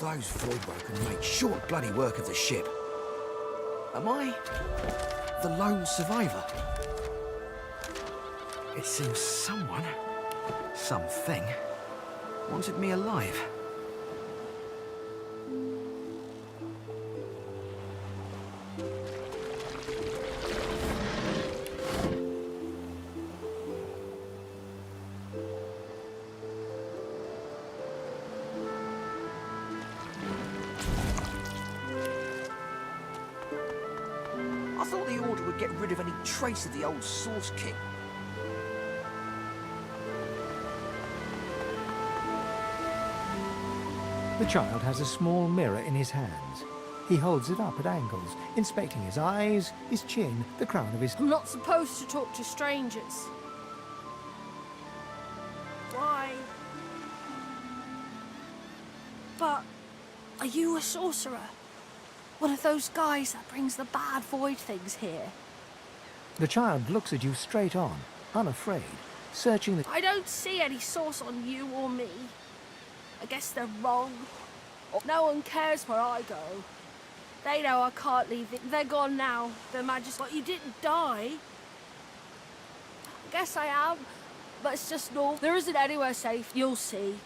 [SPEAKER 10] Those Voidwoken make short bloody work of the ship. Am I the lone survivor? It seems someone, something, wanted me alive.
[SPEAKER 2] thought the Order would get rid of any trace of the old Source King.
[SPEAKER 8] The child has a small mirror in his hands. He holds it up at angles, inspecting his eyes, his chin, the crown of his...
[SPEAKER 17] I'm not supposed to talk to strangers. Why? But are you a sorcerer? One of those guys that brings the bad void things here?
[SPEAKER 8] The child looks at you straight on, unafraid, searching the...
[SPEAKER 17] I don't see any source on you or me. I guess they're wrong. No one cares where I go. They know I can't leave it. They're gone now. The Majesty. But you didn't die. I guess I am. But it's just normal. There isn't anywhere safe. You'll see.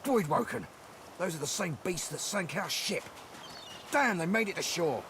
[SPEAKER 2] Voidwoken! Those are the same beasts that sank our ship. Damn, they made it to shore.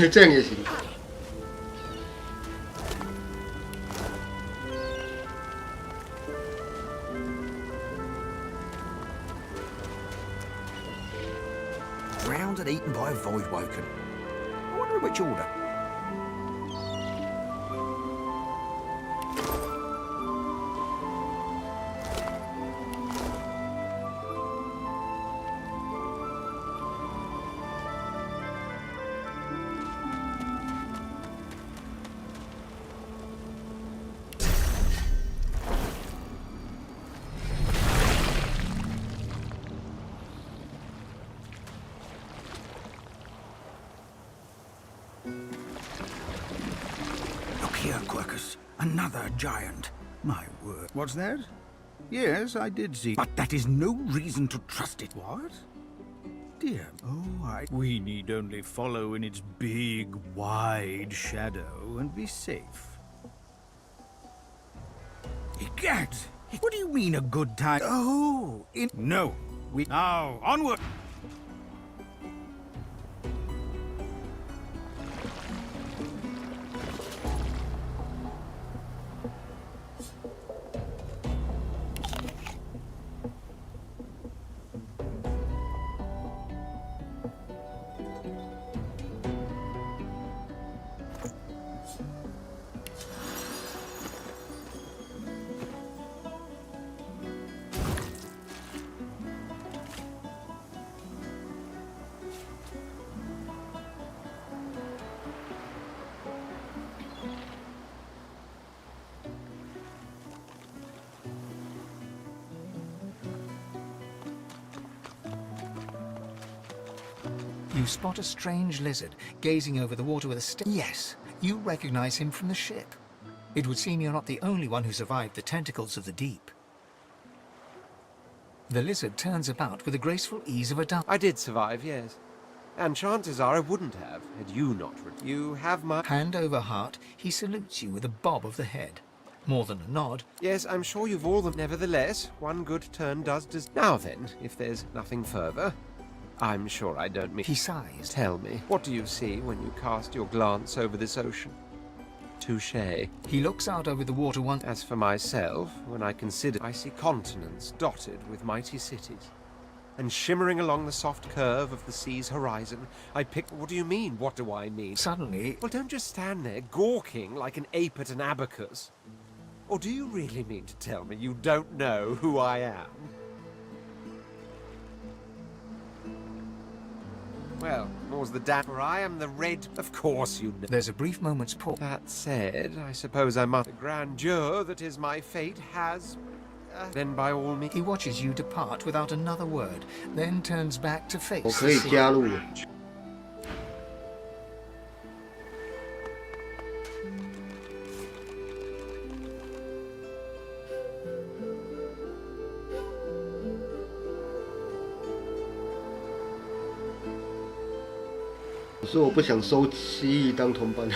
[SPEAKER 1] 这样也行。
[SPEAKER 10] Drowned and eaten by a void woken. I wonder in which order.
[SPEAKER 19] Here, Quercus. Another giant. My word. What's that? Yes, I did see. But that is no reason to trust it. What? Dear. Oh, We need only follow in its big, wide shadow and be safe. Egad! What do you mean a good time? Oh, No. Now, onward!
[SPEAKER 8] You spot a strange lizard gazing over the water with a Yes, you recognize him from the ship. It would seem you're not the only one who survived the tentacles of the deep. The lizard turns about with the graceful ease of a dove.
[SPEAKER 15] I did survive, yes. And chances are I wouldn't have, had you not. You have my...
[SPEAKER 8] Hand over heart, he salutes you with a bob of the head. More than a nod.
[SPEAKER 15] Yes, I'm sure you've all them. Nevertheless, one good turn does... Now then, if there's nothing further... I'm sure I don't mean...
[SPEAKER 8] He sighs.
[SPEAKER 15] Tell me, what do you see when you cast your glance over this ocean? Touché.
[SPEAKER 8] He looks out over the water once.
[SPEAKER 15] As for myself, when I consider... I see continents dotted with mighty cities. And shimmering along the soft curve of the sea's horizon, I pick... What do you mean, what do I mean?
[SPEAKER 8] Suddenly...
[SPEAKER 15] Well, don't just stand there gawking like an ape at an abacus. Or do you really mean to tell me you don't know who I am? Well, more's the damn, for I am the red... Of course you know.
[SPEAKER 8] There's a brief moment's pause.
[SPEAKER 15] That said, I suppose I must... The grandeur that is my fate has... then by all means...
[SPEAKER 8] He watches you depart without another word, then turns back to face the
[SPEAKER 1] 我可以
[SPEAKER 8] sea.
[SPEAKER 1] 加入。可是我不想收蜥蜴当同伴。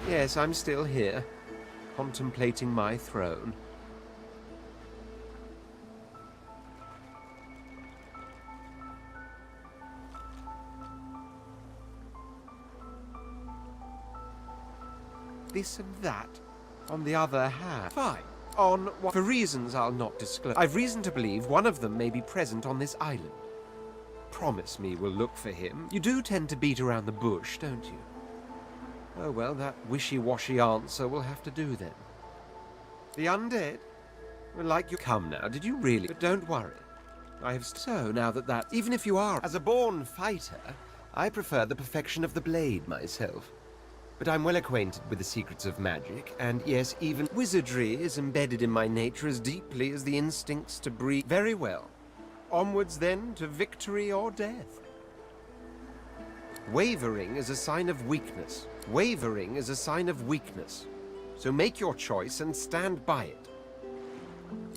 [SPEAKER 15] Yes, I'm still here, contemplating my throne. This and that. On the other hand, fine. On what? For reasons I'll not disclose. I've reason to believe one of them may be present on this island. Promise me we'll look for him. You do tend to beat around the bush, don't you? Oh well, that wishy-washy answer will have to do then. The undead? Well, like you... Come now, did you really? But don't worry. I have... So, now that... Even if you are... As a born fighter, I prefer the perfection of the blade myself. But I'm well acquainted with the secrets of magic, and yes, even wizardry is embedded in my nature as deeply as the instincts to breathe. Very well. Onwards then to victory or death. Wavering is a sign of weakness. Wavering is a sign of weakness. So make your choice and stand by it.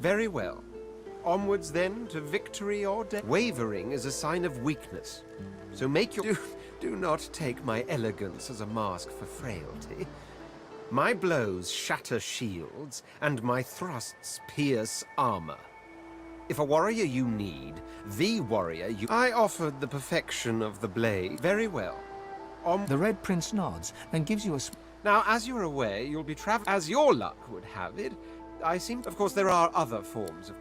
[SPEAKER 15] Very well. Onwards then to victory or death. Wavering is a sign of weakness. So make your... Do not take my elegance as a mask for frailty. My blows shatter shields, and my thrusts pierce armor. If a warrior you need, the warrior you... I offered the perfection of the blade very well.
[SPEAKER 8] The Red Prince nods and gives you a...
[SPEAKER 15] Now, as you're away, you'll be traveling... As your luck would have it, I seem... Of course, there are other forms of...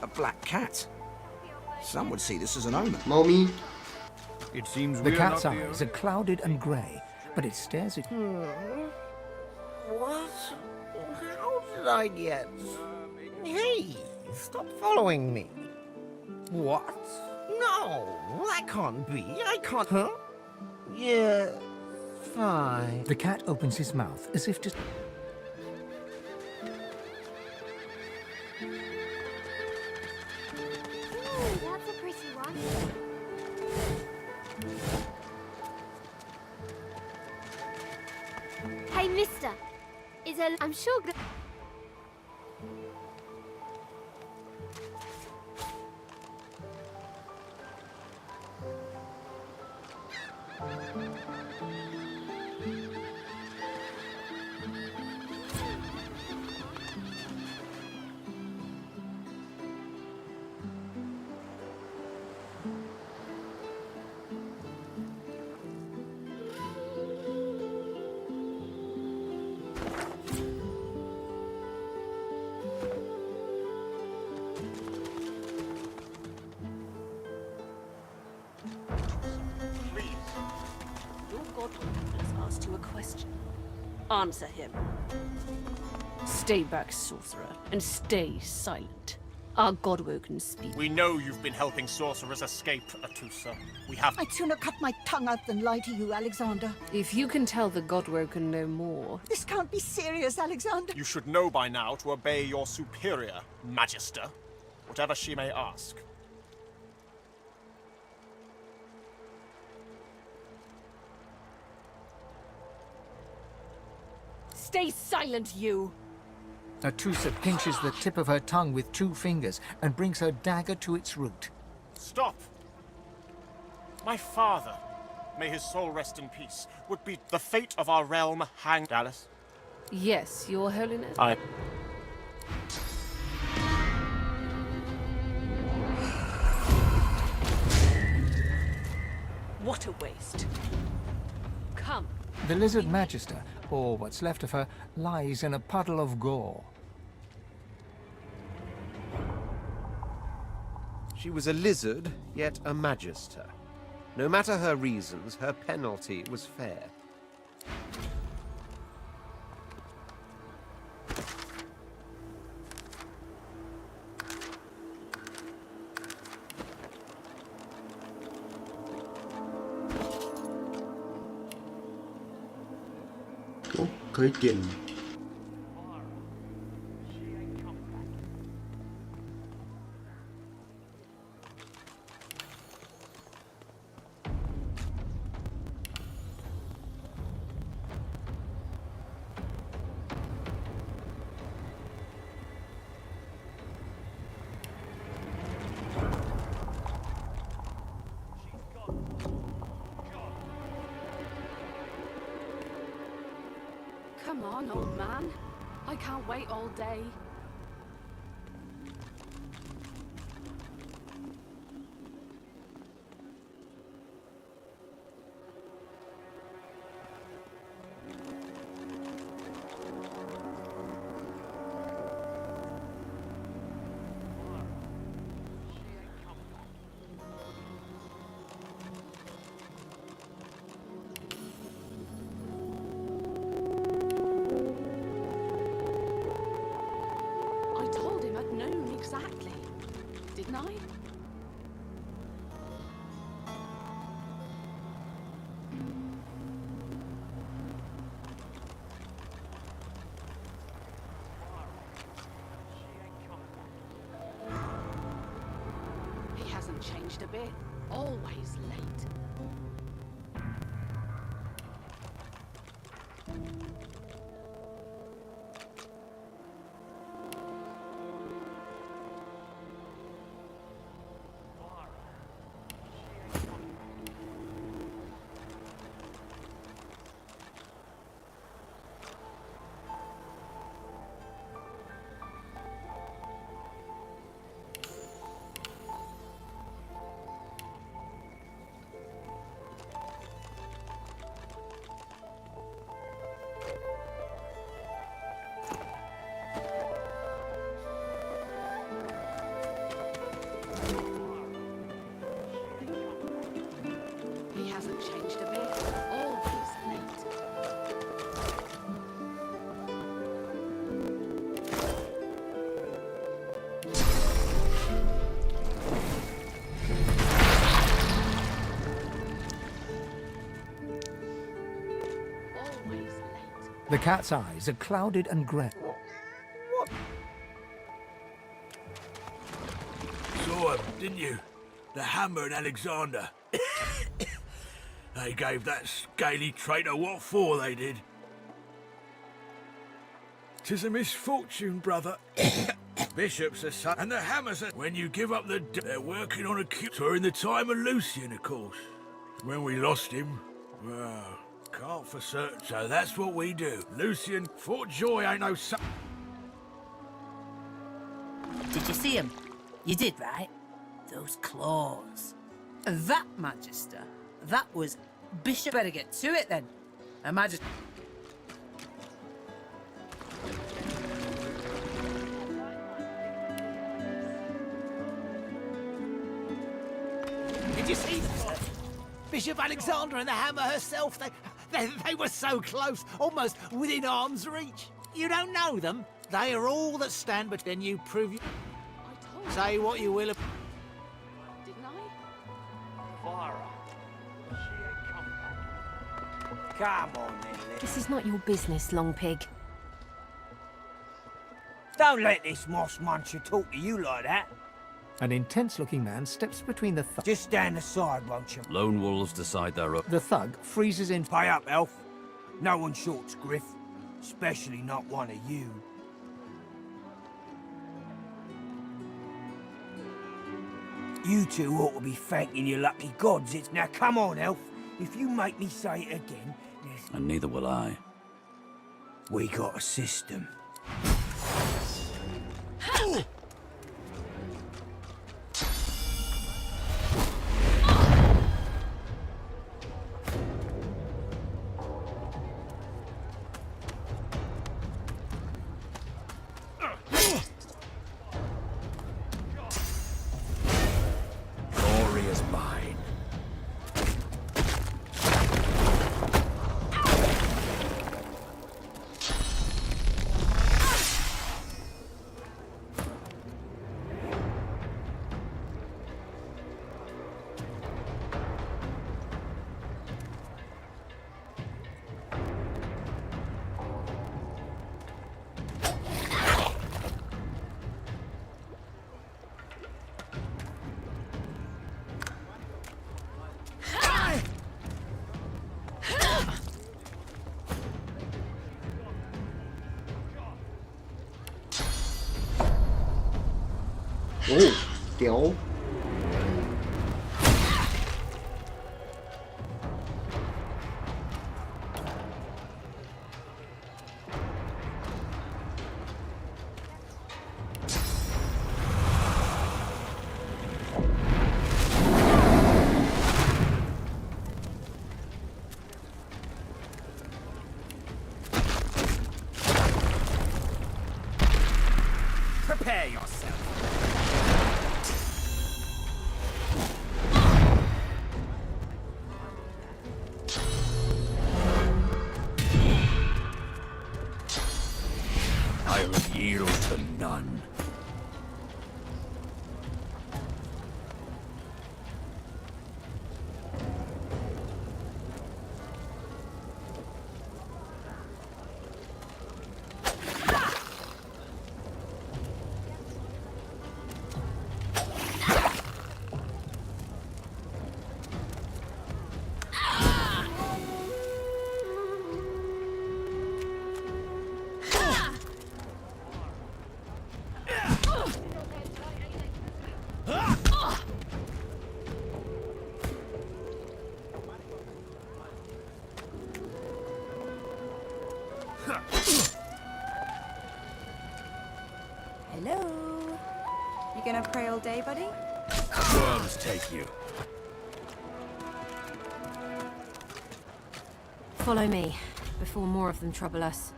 [SPEAKER 4] A black cat. Some would see this as an omen.
[SPEAKER 1] Mommy.
[SPEAKER 19] It seems
[SPEAKER 8] The
[SPEAKER 19] we're
[SPEAKER 8] cat's
[SPEAKER 19] not
[SPEAKER 8] eyes are clouded and grey, but it stares at you.
[SPEAKER 4] What? How did I get? Hey, stop following me. What? No, that can't be. I can't. Huh? Yeah, fine.
[SPEAKER 8] The cat opens his mouth as if to...
[SPEAKER 17] That's a pretty one. Hey, mister. I'm sure...
[SPEAKER 20] Your god has asked you a question. Answer him. Stay back, sorcerer, and stay silent. Our godwoken speak.
[SPEAKER 21] We know you've been helping sorcerers escape, Atusa. We have...
[SPEAKER 9] I'd sooner cut my tongue out than lie to you, Alexander.
[SPEAKER 20] If you can tell the godwoken no more...
[SPEAKER 9] This can't be serious, Alexander.
[SPEAKER 21] You should know by now to obey your superior, Magister, whatever she may ask.
[SPEAKER 20] Stay silent, you!
[SPEAKER 8] Atusa pinches the tip of her tongue with 2 fingers and brings her dagger to its root.
[SPEAKER 21] Stop! My father, may his soul rest in peace, would be the fate of our realm hanged. Dallas?
[SPEAKER 20] Yes, your holiness?
[SPEAKER 21] I...
[SPEAKER 20] What a waste. Come.
[SPEAKER 8] The lizard magister, or what's left of her, lies in a puddle of gore.
[SPEAKER 15] She was a lizard, yet a magister. No matter her reasons, her penalty was fair.
[SPEAKER 1] Oh, 可以点。
[SPEAKER 11] Come on, old man. I can't wait all day. changed a bit. Always late. He hasn't changed a bit. Always late. Always late.
[SPEAKER 8] The cat's eyes are clouded and grey.
[SPEAKER 7] Saw him, didn't you? The Hammer and Alexander. They gave that scaly traitor what for, they did. 'Tis a misfortune, brother. Bishops are son, and the Hammers are... When you give up the... They're working on a cure during the time of Lucian, of course. When we lost him, well, can't for certain. So that's what we do. Lucian, Fort Joy ain't no son.
[SPEAKER 9] Did you see him? You did, right? Those claws.
[SPEAKER 22] That, Magister, that was Bishop. Better get to it then. Magister.
[SPEAKER 4] Did you see that? Bishop Alexander and the Hammer herself, they were so close, almost within arm's reach. You don't know them? They are all that stand, but then you prove you... Say what you will of...
[SPEAKER 11] Didn't I?
[SPEAKER 13] Vara. She ain't come back.
[SPEAKER 4] Come on then, Liz.
[SPEAKER 6] This is not your business, Long Pig.
[SPEAKER 4] Don't let this moss muncher talk to you like that.
[SPEAKER 8] An intense-looking man steps between the thug.
[SPEAKER 4] Just stand aside, won't you?
[SPEAKER 16] Lone wolves decide their own.
[SPEAKER 8] The thug freezes in.
[SPEAKER 4] Pay up, elf. No one shorts Griff. Especially not one of you. You two ought to be thanking your lucky gods. It's... Now come on, elf. If you make me say it again...
[SPEAKER 16] And neither will I.
[SPEAKER 4] We got a system.
[SPEAKER 7] Glory is mine.
[SPEAKER 1] Oh, 屌！
[SPEAKER 4] Prepare yourself.
[SPEAKER 7] I'll yield to none.
[SPEAKER 12] gonna pray all day, buddy?
[SPEAKER 13] Worms take you.
[SPEAKER 3] Follow me, before more of them trouble us.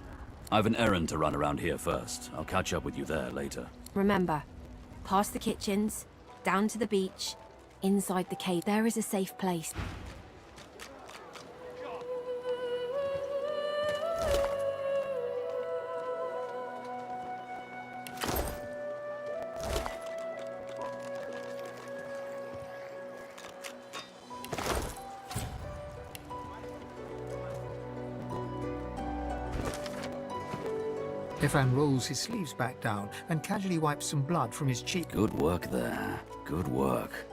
[SPEAKER 16] I've an errand to run around here first. I'll catch up with you there later.
[SPEAKER 3] Remember, past the kitchens, down to the beach, inside the cave. There is a safe place.
[SPEAKER 8] Stefan rolls his sleeves back down and casually wipes some blood from his cheek.
[SPEAKER 16] Good work there. Good work.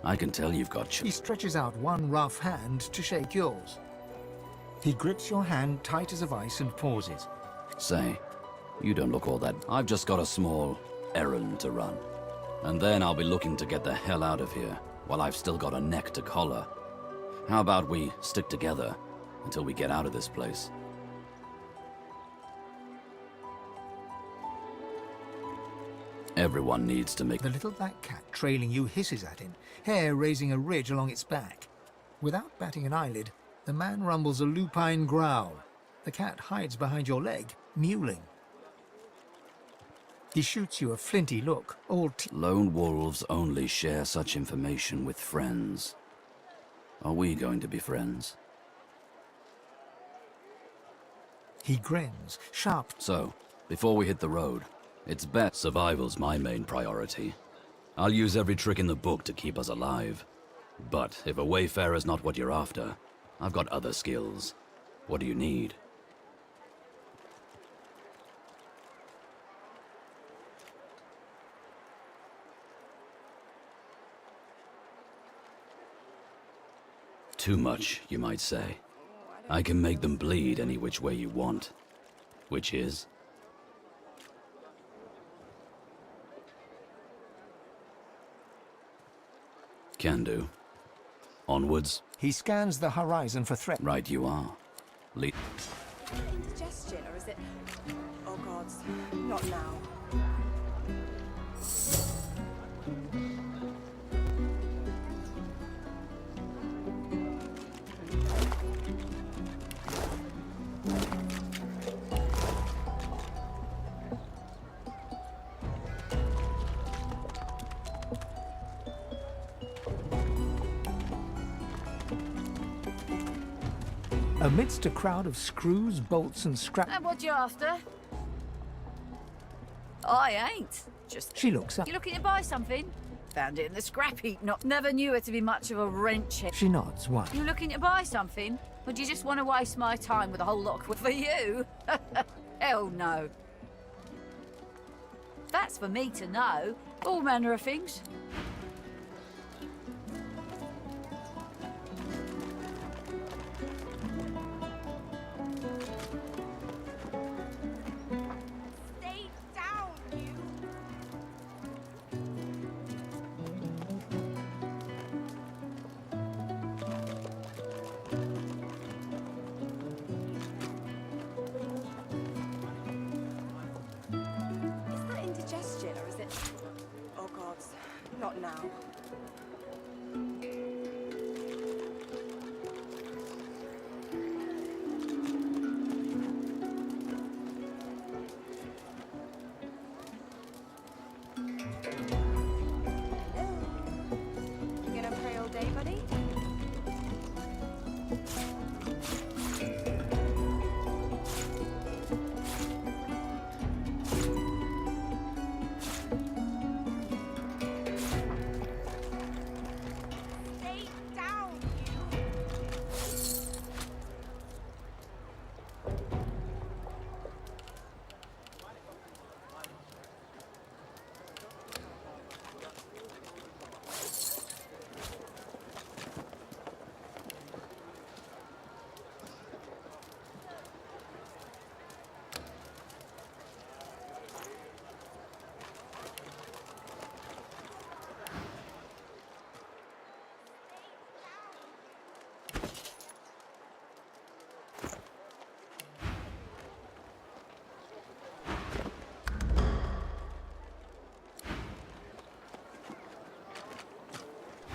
[SPEAKER 16] I can tell you've got...
[SPEAKER 8] He stretches out one rough hand to shake yours. He grips your hand tight as a vice and pauses.
[SPEAKER 16] Say, you don't look all that... I've just got a small errand to run. And then I'll be looking to get the hell out of here, while I've still got a neck to collar. How about we stick together until we get out of this place? Everyone needs to make...
[SPEAKER 8] The little black cat trailing you hisses at him, hair raising a ridge along its back. Without batting an eyelid, the man rumbles a lupine growl. The cat hides behind your leg, mewling. He shoots you a flinty look, all
[SPEAKER 16] Lone wolves only share such information with friends. Are we going to be friends?
[SPEAKER 8] He grins, sharp.
[SPEAKER 16] So, before we hit the road, it's bet survival's my main priority. I'll use every trick in the book to keep us alive. But if a wayfarer's not what you're after, I've got other skills. What do you need? Too much, you might say. I can make them bleed any which way you want. Which is? Can do. Onwards.
[SPEAKER 8] He scans the horizon for threat.
[SPEAKER 16] Right you are.
[SPEAKER 12] Indigestion, or is it... Oh gods, not now.
[SPEAKER 8] Amidst a crowd of screws, bolts, and scrap...
[SPEAKER 14] And what you after? I ain't. Just...
[SPEAKER 8] She looks up.
[SPEAKER 14] You looking to buy something? Found it in the scrap heap. Never knew her to be much of a wrench.
[SPEAKER 8] She nods. Why?
[SPEAKER 14] You looking to buy something? Or do you just want to waste my time with a whole lot for you? Hell no. That's for me to know. All manner of things.
[SPEAKER 12] Not now. You gonna pray all day, buddy?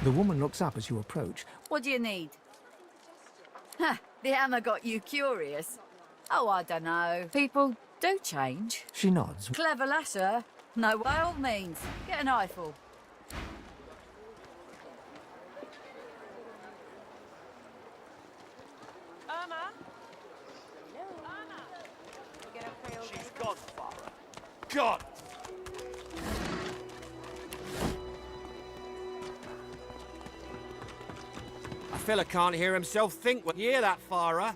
[SPEAKER 8] The woman looks up as you approach.
[SPEAKER 14] What do you need? Ha, the hammer got you curious. Oh, I don't know. People do change.
[SPEAKER 8] She nods.
[SPEAKER 14] Clever lasser? No, by all means. Get an eyeful.
[SPEAKER 17] Irma?
[SPEAKER 21] She's gone, Farah. Gone! A fella can't hear himself think. You hear that, Farah?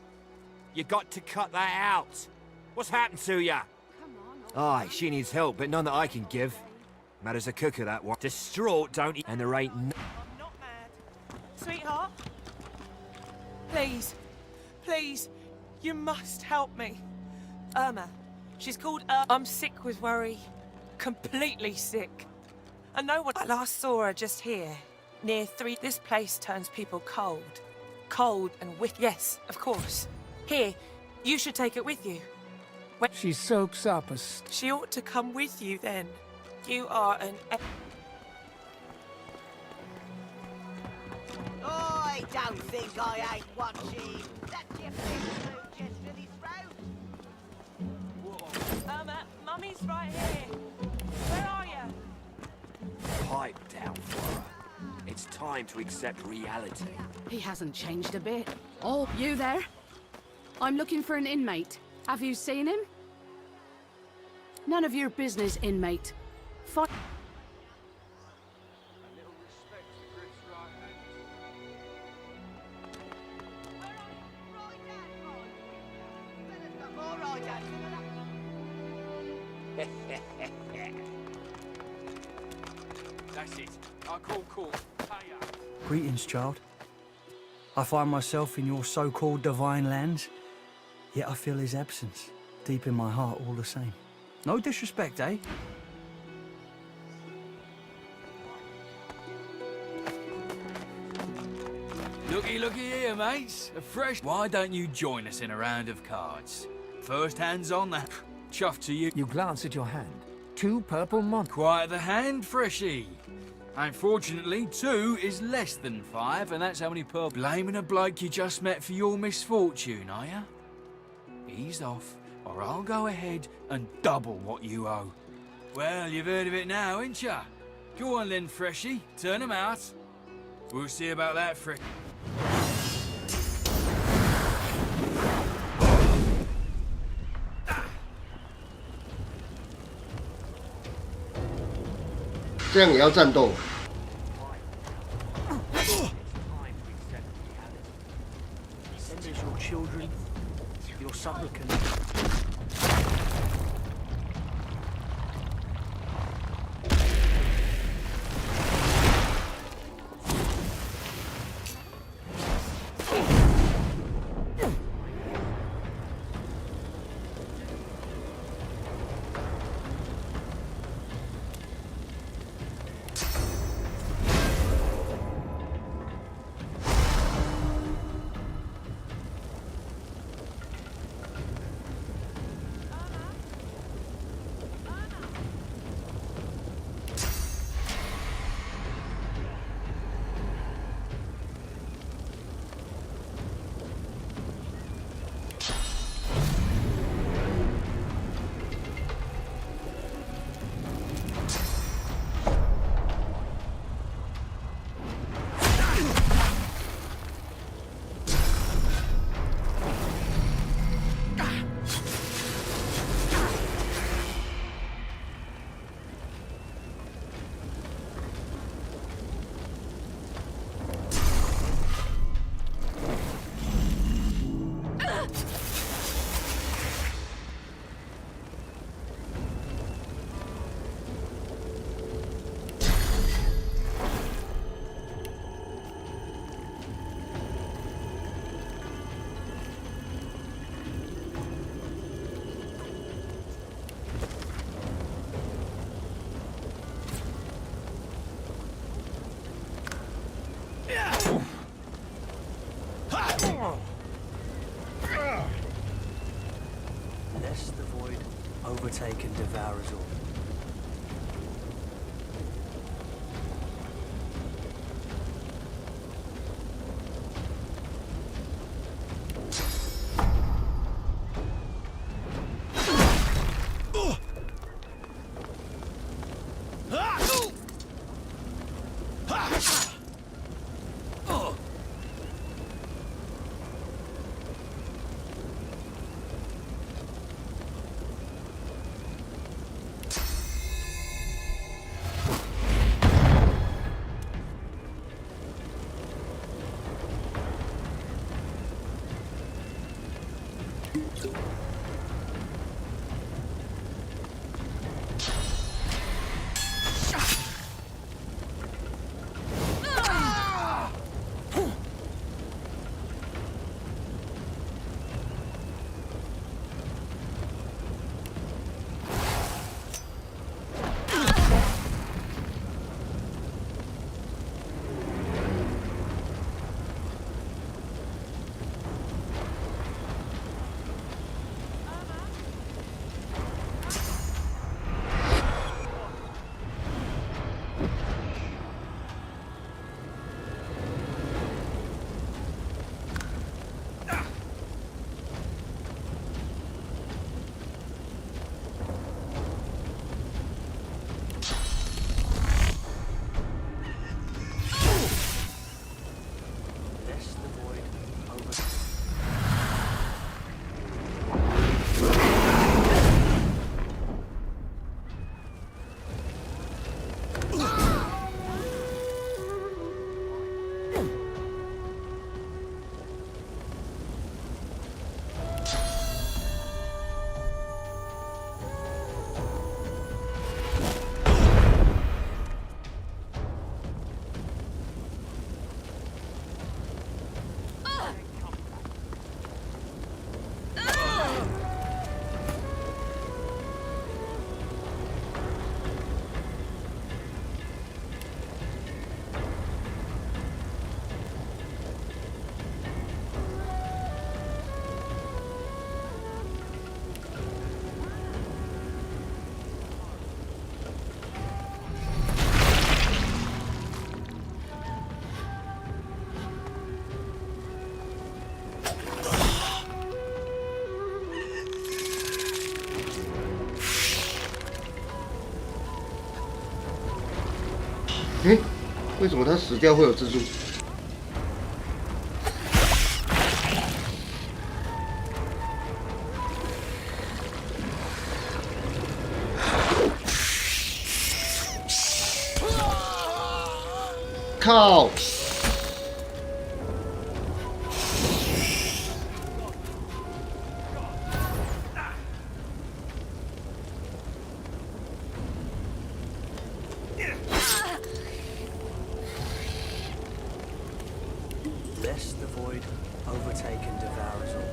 [SPEAKER 21] You got to cut that out. What's happened to ya?
[SPEAKER 5] Aye, she needs help, but none that I can give. Mad as a cooker, that one. Distraught, don't he? And there ain't
[SPEAKER 17] Sweetheart? Please. Please. You must help me. Irma. She's called I'm sick with worry. Completely sick. I know what I last saw her just here. Near 3. This place turns people cold. Cold and yes, of course. Here, you should take it with you.
[SPEAKER 8] She soaks up a...
[SPEAKER 17] She ought to come with you then. You are an...
[SPEAKER 9] I don't think I ain't watching. That's your big just for this road.
[SPEAKER 17] Irma, Mummy's right here. Where are you?
[SPEAKER 5] pipe down, Flora. It's time to accept reality.
[SPEAKER 11] He hasn't changed a bit. Oh, you there? I'm looking for an inmate. Have you seen him? None of your business, inmate.
[SPEAKER 5] That's it. I call court.
[SPEAKER 18] Greetings, child. I find myself in your so-called divine lands, yet I feel his absence deep in my heart all the same. No disrespect, eh?
[SPEAKER 23] Looky here, mates. A fresh... Why don't you join us in a round of cards? First hand's on the... Chuff to you.
[SPEAKER 8] You glance at your hand. 2 purple mon...
[SPEAKER 23] Quiet the hand, freshie. Unfortunately, 2 is less than 5, and that's how many purple... Blaming a bloke you just met for your misfortune, are ya? Ease off, or I'll go ahead and double what you owe. Well, you've heard of it now, ain't ya? Go on then, freshie. Turn 'em out. We'll see about that, freshie.
[SPEAKER 1] 这样也要战斗。
[SPEAKER 18] Send us your children, your supplicants. Lest the void overtake and devour us all.
[SPEAKER 1] 为什么他死掉会有蜘蛛？靠！Lest
[SPEAKER 18] the void overtake and devour us all.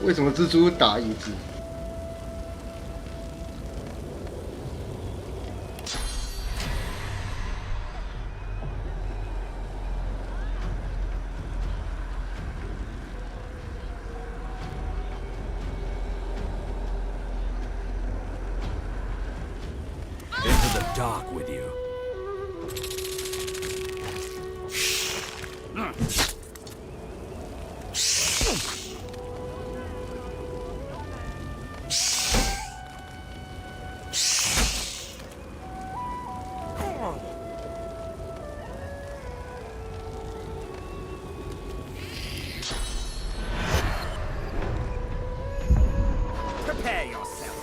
[SPEAKER 1] 为什么蜘蛛打椅子？Into
[SPEAKER 23] the dark with you.
[SPEAKER 4] Prepare yourself.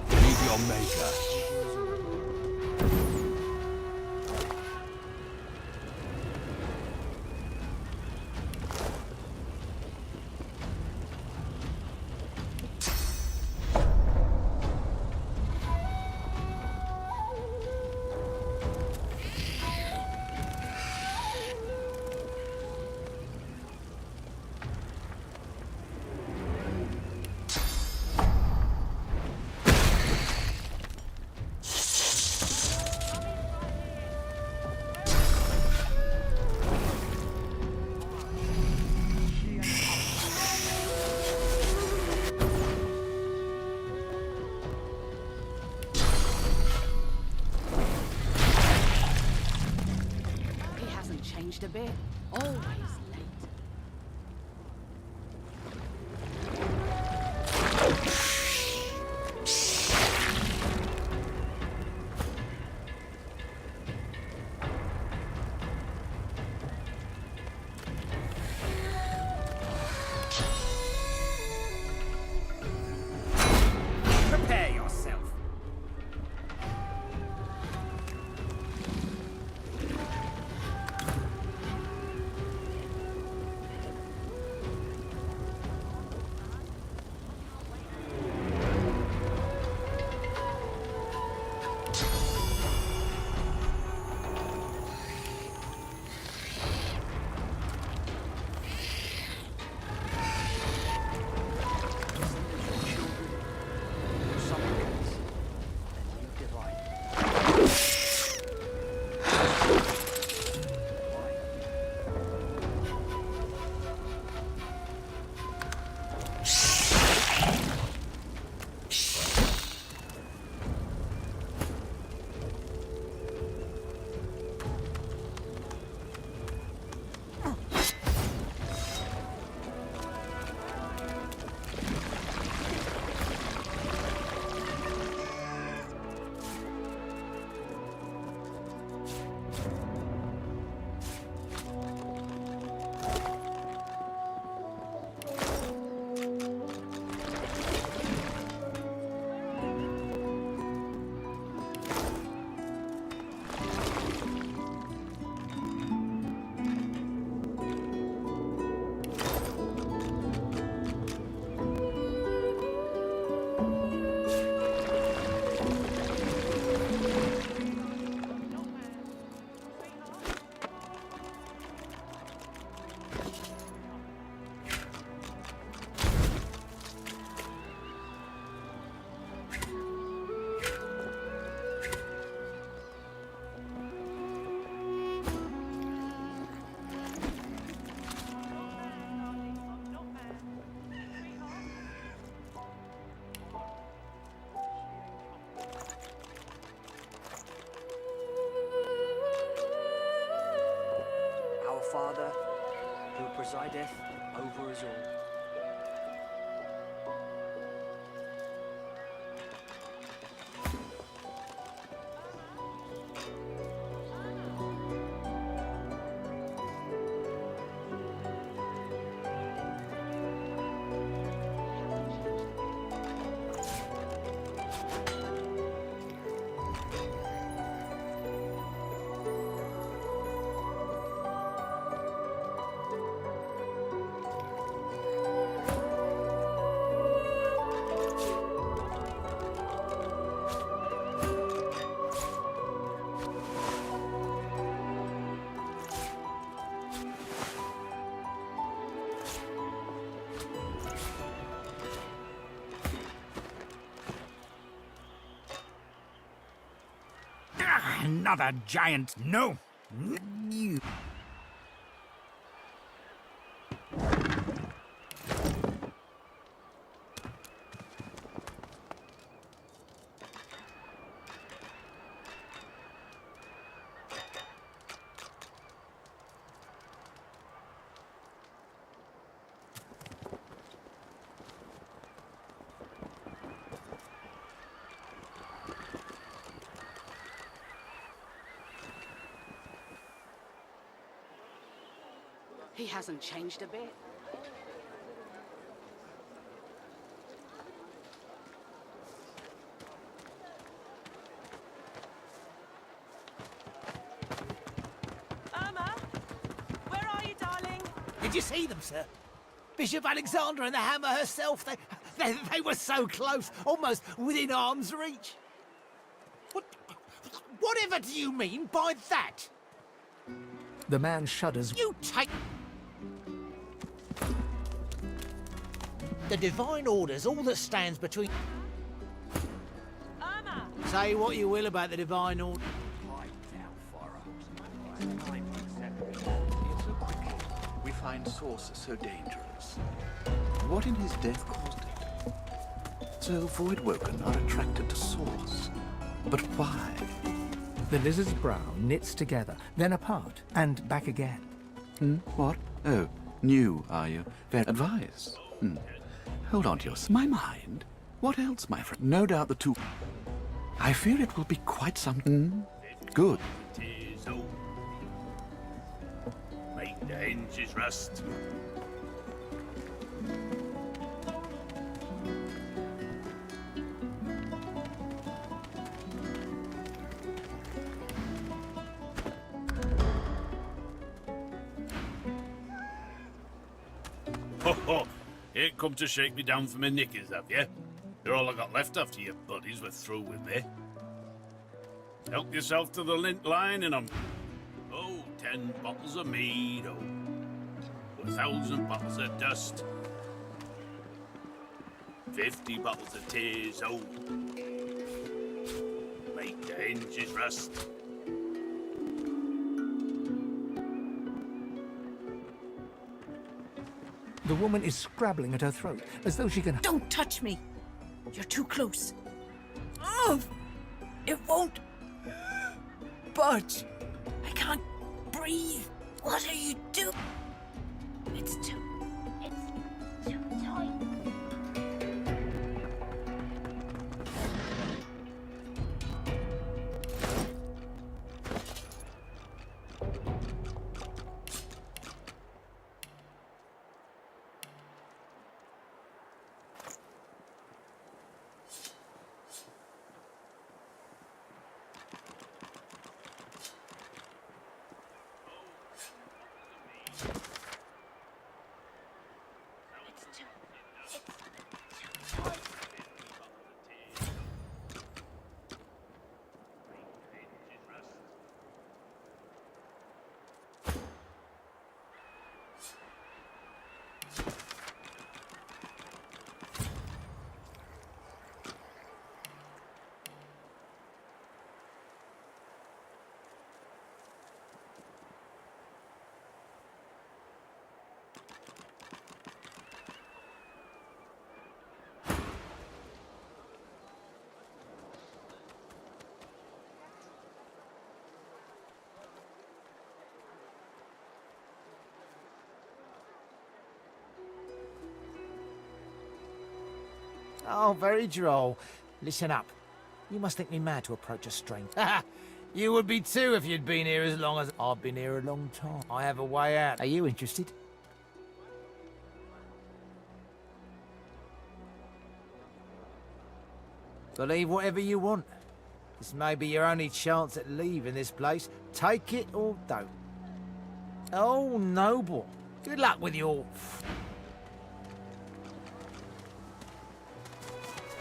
[SPEAKER 23] Meet your maker.
[SPEAKER 11] He hasn't changed a bit. Always late.
[SPEAKER 4] Prepare yourself.
[SPEAKER 18] Father, who presideth over us all.
[SPEAKER 2] Another giant. No. You.
[SPEAKER 11] He hasn't changed a bit.
[SPEAKER 22] Irma, where are you, darling?
[SPEAKER 2] Did you see them, sir? Bishop Alexander and the Hammer herself. They were so close, almost within arm's reach. Whatever do you mean by that?
[SPEAKER 8] The man shudders.
[SPEAKER 2] You take... The divine order's all that stands between...
[SPEAKER 22] Irma!
[SPEAKER 2] Say what you will about the divine order.
[SPEAKER 10] We find Source so dangerous. What in his death caused it? So Voidwoken are attracted to Source. But why?
[SPEAKER 8] The lizard's brow knits together, then apart, and back again.
[SPEAKER 10] What? Oh, new, are you? Very advice. Hold on to my mind. What else, my friend? No doubt the two... I fear it will be quite some... Good.
[SPEAKER 7] Make the hinges rust. Ho ho! Ain't come to shake me down for my knickers, have you? You're all I got left after your buddies were through with me. Help yourself to the lint line and I'm... Oh, 10 bottles of mead, oh. 1,000 bottles of dust. 50 bottles of tears, oh. Make the hinges rust.
[SPEAKER 8] The woman is scrabbling at her throat, as though she can...
[SPEAKER 22] Don't touch me! You're too close. Oh, it won't budge. I can't breathe. What are you doing? It's too tight.
[SPEAKER 2] Oh, very droll. Listen up. You must think me mad to approach a stranger. You would be too if you'd been here as long as I've been here a long time. I have a way out. Are you interested? Believe whatever you want. This may be your only chance at leaving this place. Take it or don't. Oh, noble. Good luck with your...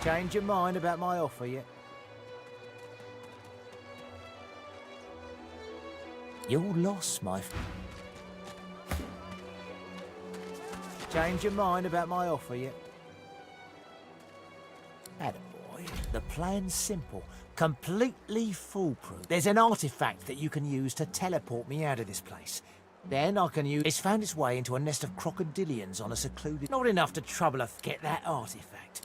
[SPEAKER 2] Change your mind about my offer yet? You're lost, my friend. Change your mind about my offer yet? Attaboy. The plan's simple. Completely foolproof. There's an artifact that you can use to teleport me out of this place. Then I can use... It's found its way into a nest of crocodilians on a secluded... Not enough to trouble a... Get that artifact.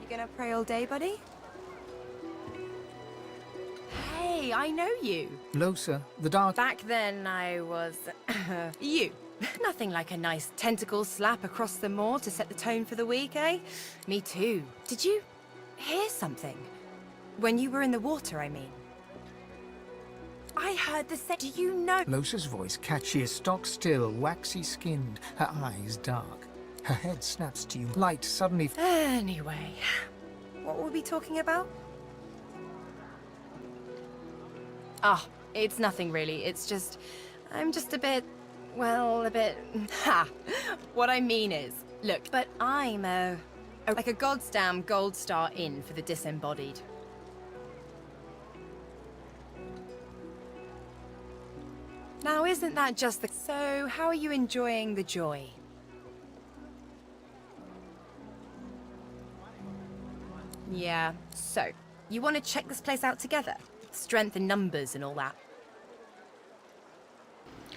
[SPEAKER 12] Gonna pray all day, buddy? Hey, I know you.
[SPEAKER 8] Lohse, the dark...
[SPEAKER 12] Back then, I was... you. Nothing like a nice tentacle slap across the moor to set the tone for the week, eh? Me too. Did you hear something? When you were in the water, I mean. I heard the same... Do you know...
[SPEAKER 8] Lohse's voice catchy as stock still, waxy skinned, her eyes dark. Her head snaps to you, light suddenly...
[SPEAKER 12] Anyway, what were we talking about? Ah, it's nothing really. It's just... I'm just a bit... Well, a bit... Ha! What I mean is... Look, but I'm like a goddamn gold star in for the disembodied. Now, isn't that just the... So, how are you enjoying the joy? Yeah, so, you want to check this place out together? Strength in numbers and all that.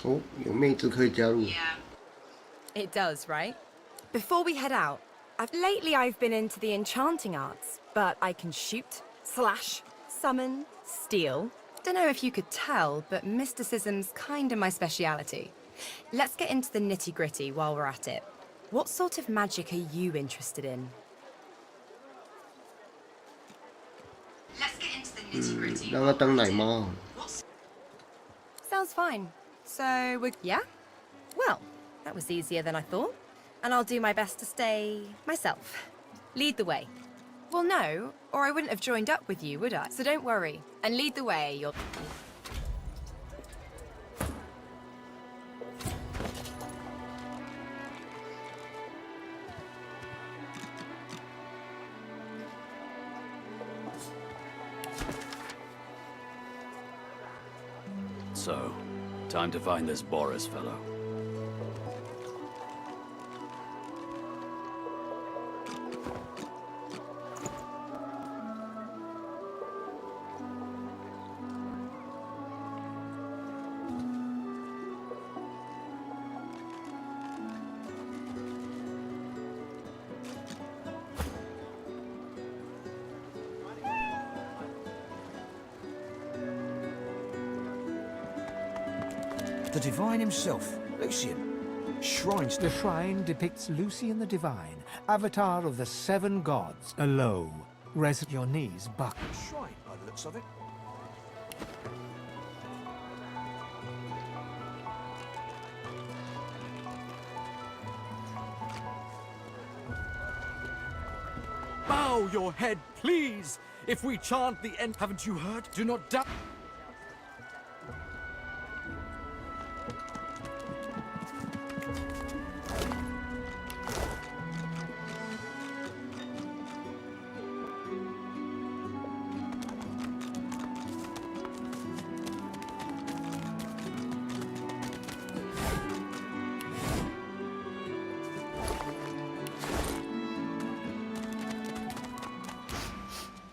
[SPEAKER 1] 哦，有妹子可以加入。
[SPEAKER 12] Yeah. It does, right? Before we head out, lately I've been into the enchanting arts, but I can shoot, slash, summon, steal. Don't know if you could tell, but mysticism's kinda my speciality. Let's get into the nitty-gritty while we're at it. What sort of magic are you interested in? Let's get into the nitty-gritty.
[SPEAKER 1] 让她当奶妈。
[SPEAKER 12] Sounds fine. So, yeah? Well, that was easier than I thought. And I'll do my best to stay myself. Lead the way. Well, no, or I wouldn't have joined up with you, would I? So don't worry. And lead the way, you'll...
[SPEAKER 16] So, time to find this Boris fellow.
[SPEAKER 18] The Divine himself, Lucian. Shrines.
[SPEAKER 8] The shrine depicts Lucian the Divine, avatar of the 7 gods, Alo. Rest your knees, buck.
[SPEAKER 18] Shrine, by the looks of it.
[SPEAKER 15] Bow your head, please! If we chant the end, haven't you heard? Do not doubt.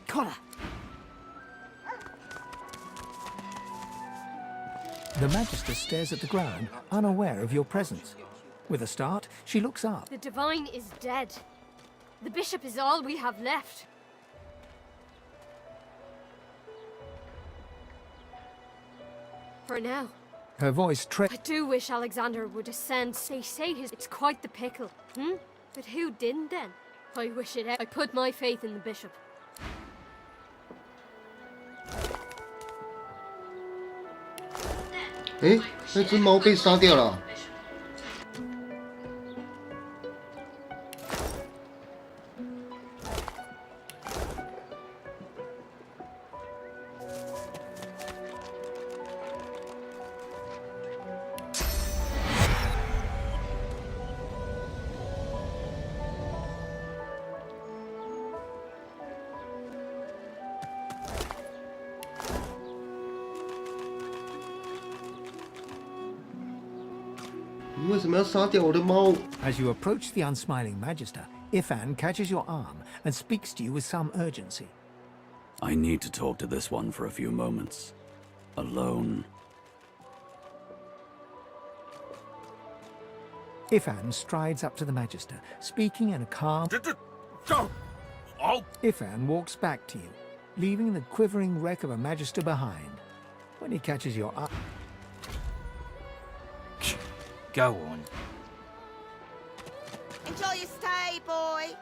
[SPEAKER 12] collar.
[SPEAKER 8] The Magister stares at the ground, unaware of your presence. With a start, she looks up.
[SPEAKER 17] The Divine is dead. The Bishop is all we have left. For now.
[SPEAKER 8] Her voice
[SPEAKER 17] I do wish Alexander would ascend. They say it's quite the pickle. But who didn't then? I wish it. I put my faith in the Bishop.
[SPEAKER 1] 诶，那只猫被杀掉了。你为什么要杀掉我的猫？
[SPEAKER 8] As you approach the unsmiling Magister, Ifan catches your arm and speaks to you with some urgency.
[SPEAKER 16] I need to talk to this one for a few moments. Alone.
[SPEAKER 8] Ifan strides up to the Magister, speaking in a calm... Ifan walks back to you, leaving the quivering wreck of a Magister behind. When he catches your eye...
[SPEAKER 23] Go on.
[SPEAKER 9] Enjoy your stay, boy.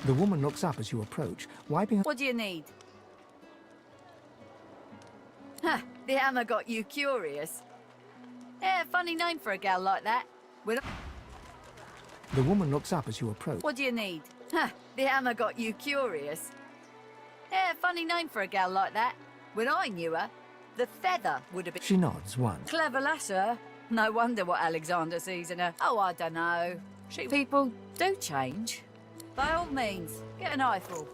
[SPEAKER 8] The woman looks up as you approach, wiping her...
[SPEAKER 14] What do you need? Huh, the hammer got you curious. Yeah, funny name for a gal like that.
[SPEAKER 8] The woman looks up as you approach.
[SPEAKER 14] What do you need? Huh, the hammer got you curious. Yeah, funny name for a gal like that. When I knew her, the feather would have been...
[SPEAKER 8] She nods once.
[SPEAKER 14] Clever lass, her. No wonder what Alexander sees in her. Oh, I don't know. People do change. By all means, get an eyeful.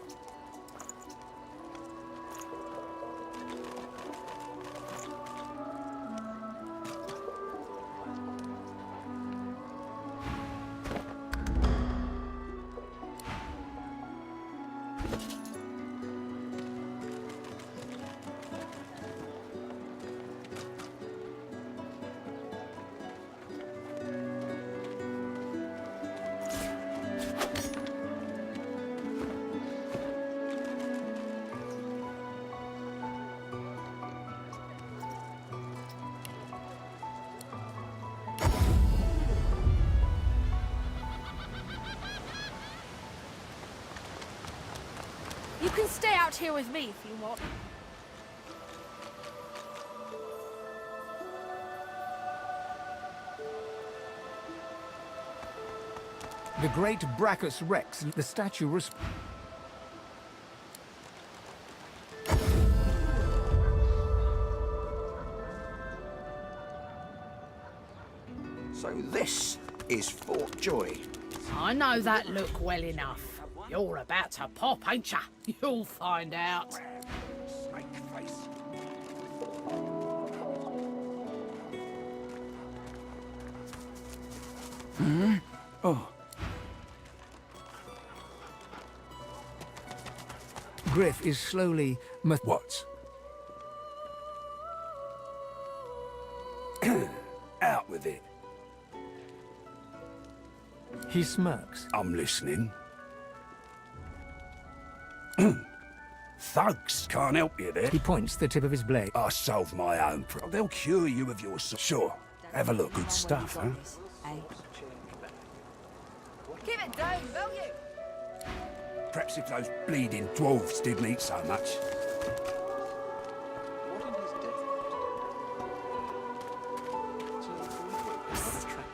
[SPEAKER 17] You can stay out here with me if you want.
[SPEAKER 8] The great Brachus Rex, the statue
[SPEAKER 6] So this is Fort Joy.
[SPEAKER 11] I know that look well enough. You're about to pop, ain't ya? You'll find out.
[SPEAKER 10] Hmm?
[SPEAKER 8] Griff is slowly...
[SPEAKER 13] What? Out with it.
[SPEAKER 8] He smirks.
[SPEAKER 13] I'm listening. Thugs can't help you there.
[SPEAKER 8] He points the tip of his blade.
[SPEAKER 13] I solve my own problem. They'll cure you of your... Sure. Have a look. Good stuff, huh?
[SPEAKER 14] Keep it down, will you?
[SPEAKER 13] Perhaps if those bleeding dwarves didn't eat so much.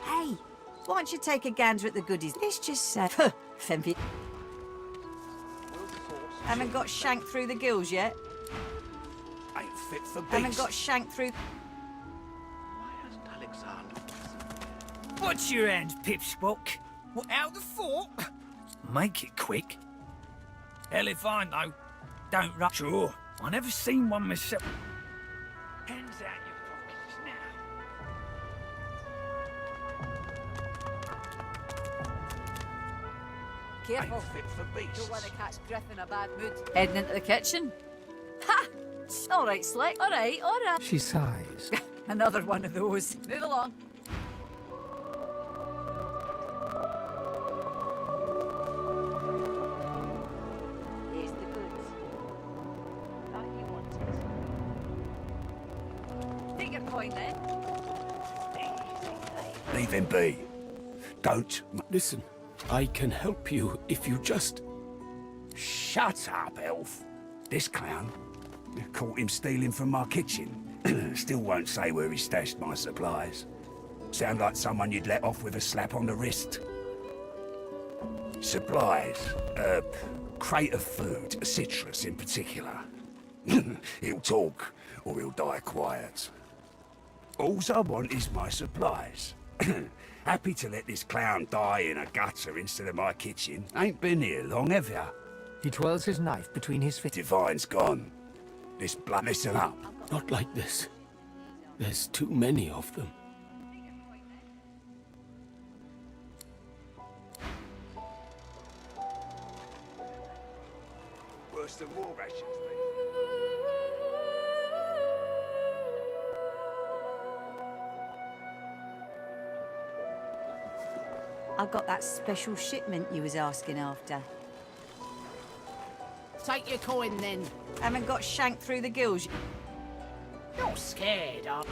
[SPEAKER 9] Hey, why don't you take a gander at the goodies? It's just Fempy. Haven't got shanked through the gills yet.
[SPEAKER 13] Ain't fit for beasts.
[SPEAKER 9] Haven't got shanked through.
[SPEAKER 22] What's your end, Pipspock? What, out the fort? Make it quick. Hell if I know. Don't rush. Sure. I never seen one myself. Hands out your pockets now.
[SPEAKER 14] Careful.
[SPEAKER 13] Fit for beasts.
[SPEAKER 14] Don't want to catch Griff in a bad mood. Heading into the kitchen. Ha! All right, Slick. All right, all right.
[SPEAKER 8] She sighs.
[SPEAKER 14] Another one of those. Move along. Here's the goods. That you wanted. Take your coin then.
[SPEAKER 13] Leave him be. Don't.
[SPEAKER 19] Listen, I can help you if you just...
[SPEAKER 13] Shut up, elf. This clown. Caught him stealing from my kitchen. Still won't say where he stashed my supplies. Sound like someone you'd let off with a slap on the wrist. Supplies. Crate of food, citrus in particular. He'll talk, or he'll die quiet. All I want is my supplies. Happy to let this clown die in a gutter instead of my kitchen. Ain't been here long, have ya?
[SPEAKER 8] He twirls his knife between his fingers.
[SPEAKER 13] Divine's gone. This blood, listen up.
[SPEAKER 19] Not like this. There's too many of them.
[SPEAKER 13] Worse than war rations,
[SPEAKER 9] I got that special shipment you was asking after.
[SPEAKER 11] Take your coin then.
[SPEAKER 9] Haven't got shanked through the gills.
[SPEAKER 11] You're scared, are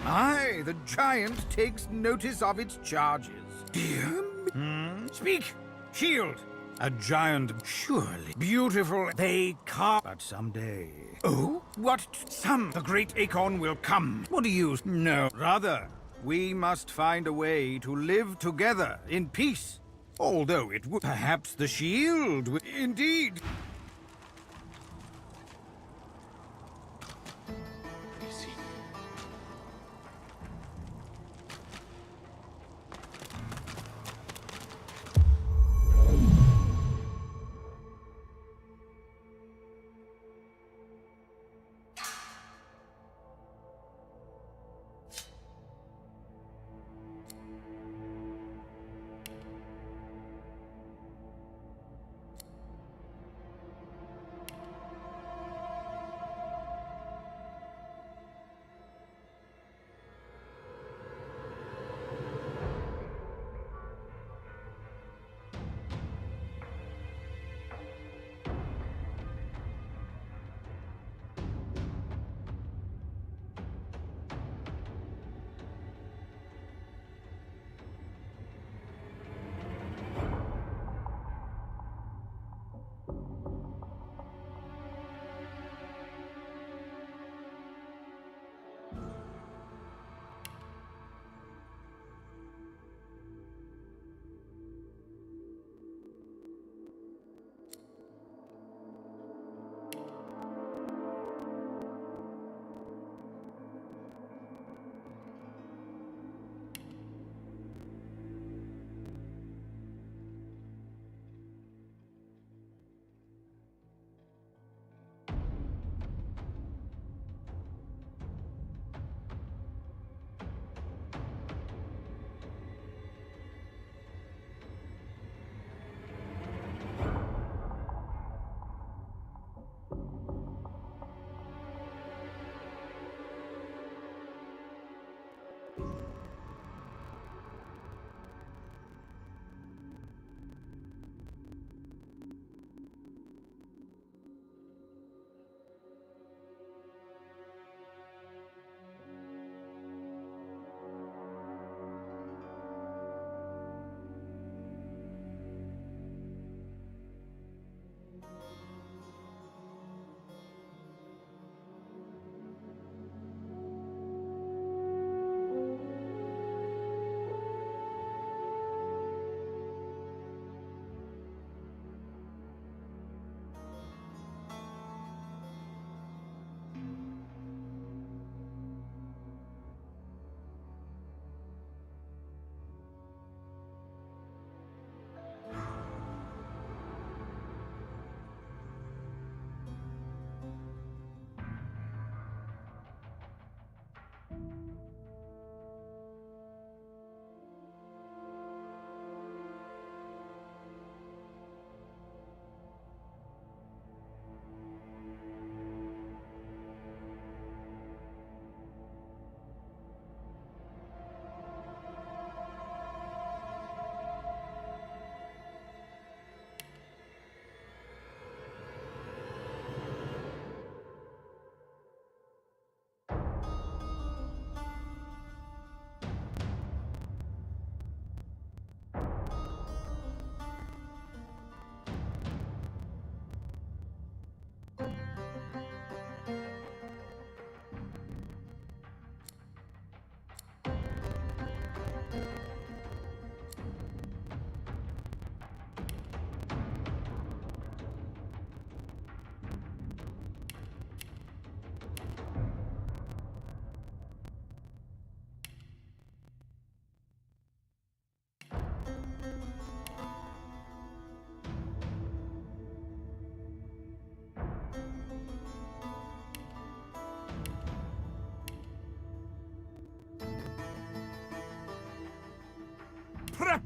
[SPEAKER 20] Aye, the giant takes notice of its charges. Dear me. Speak! Shield! A giant, surely beautiful. They come, but someday. Oh? What? The great acorn will come. What do you know? Rather, we must find a way to live together in peace. Although it would. Perhaps the shield would. Indeed.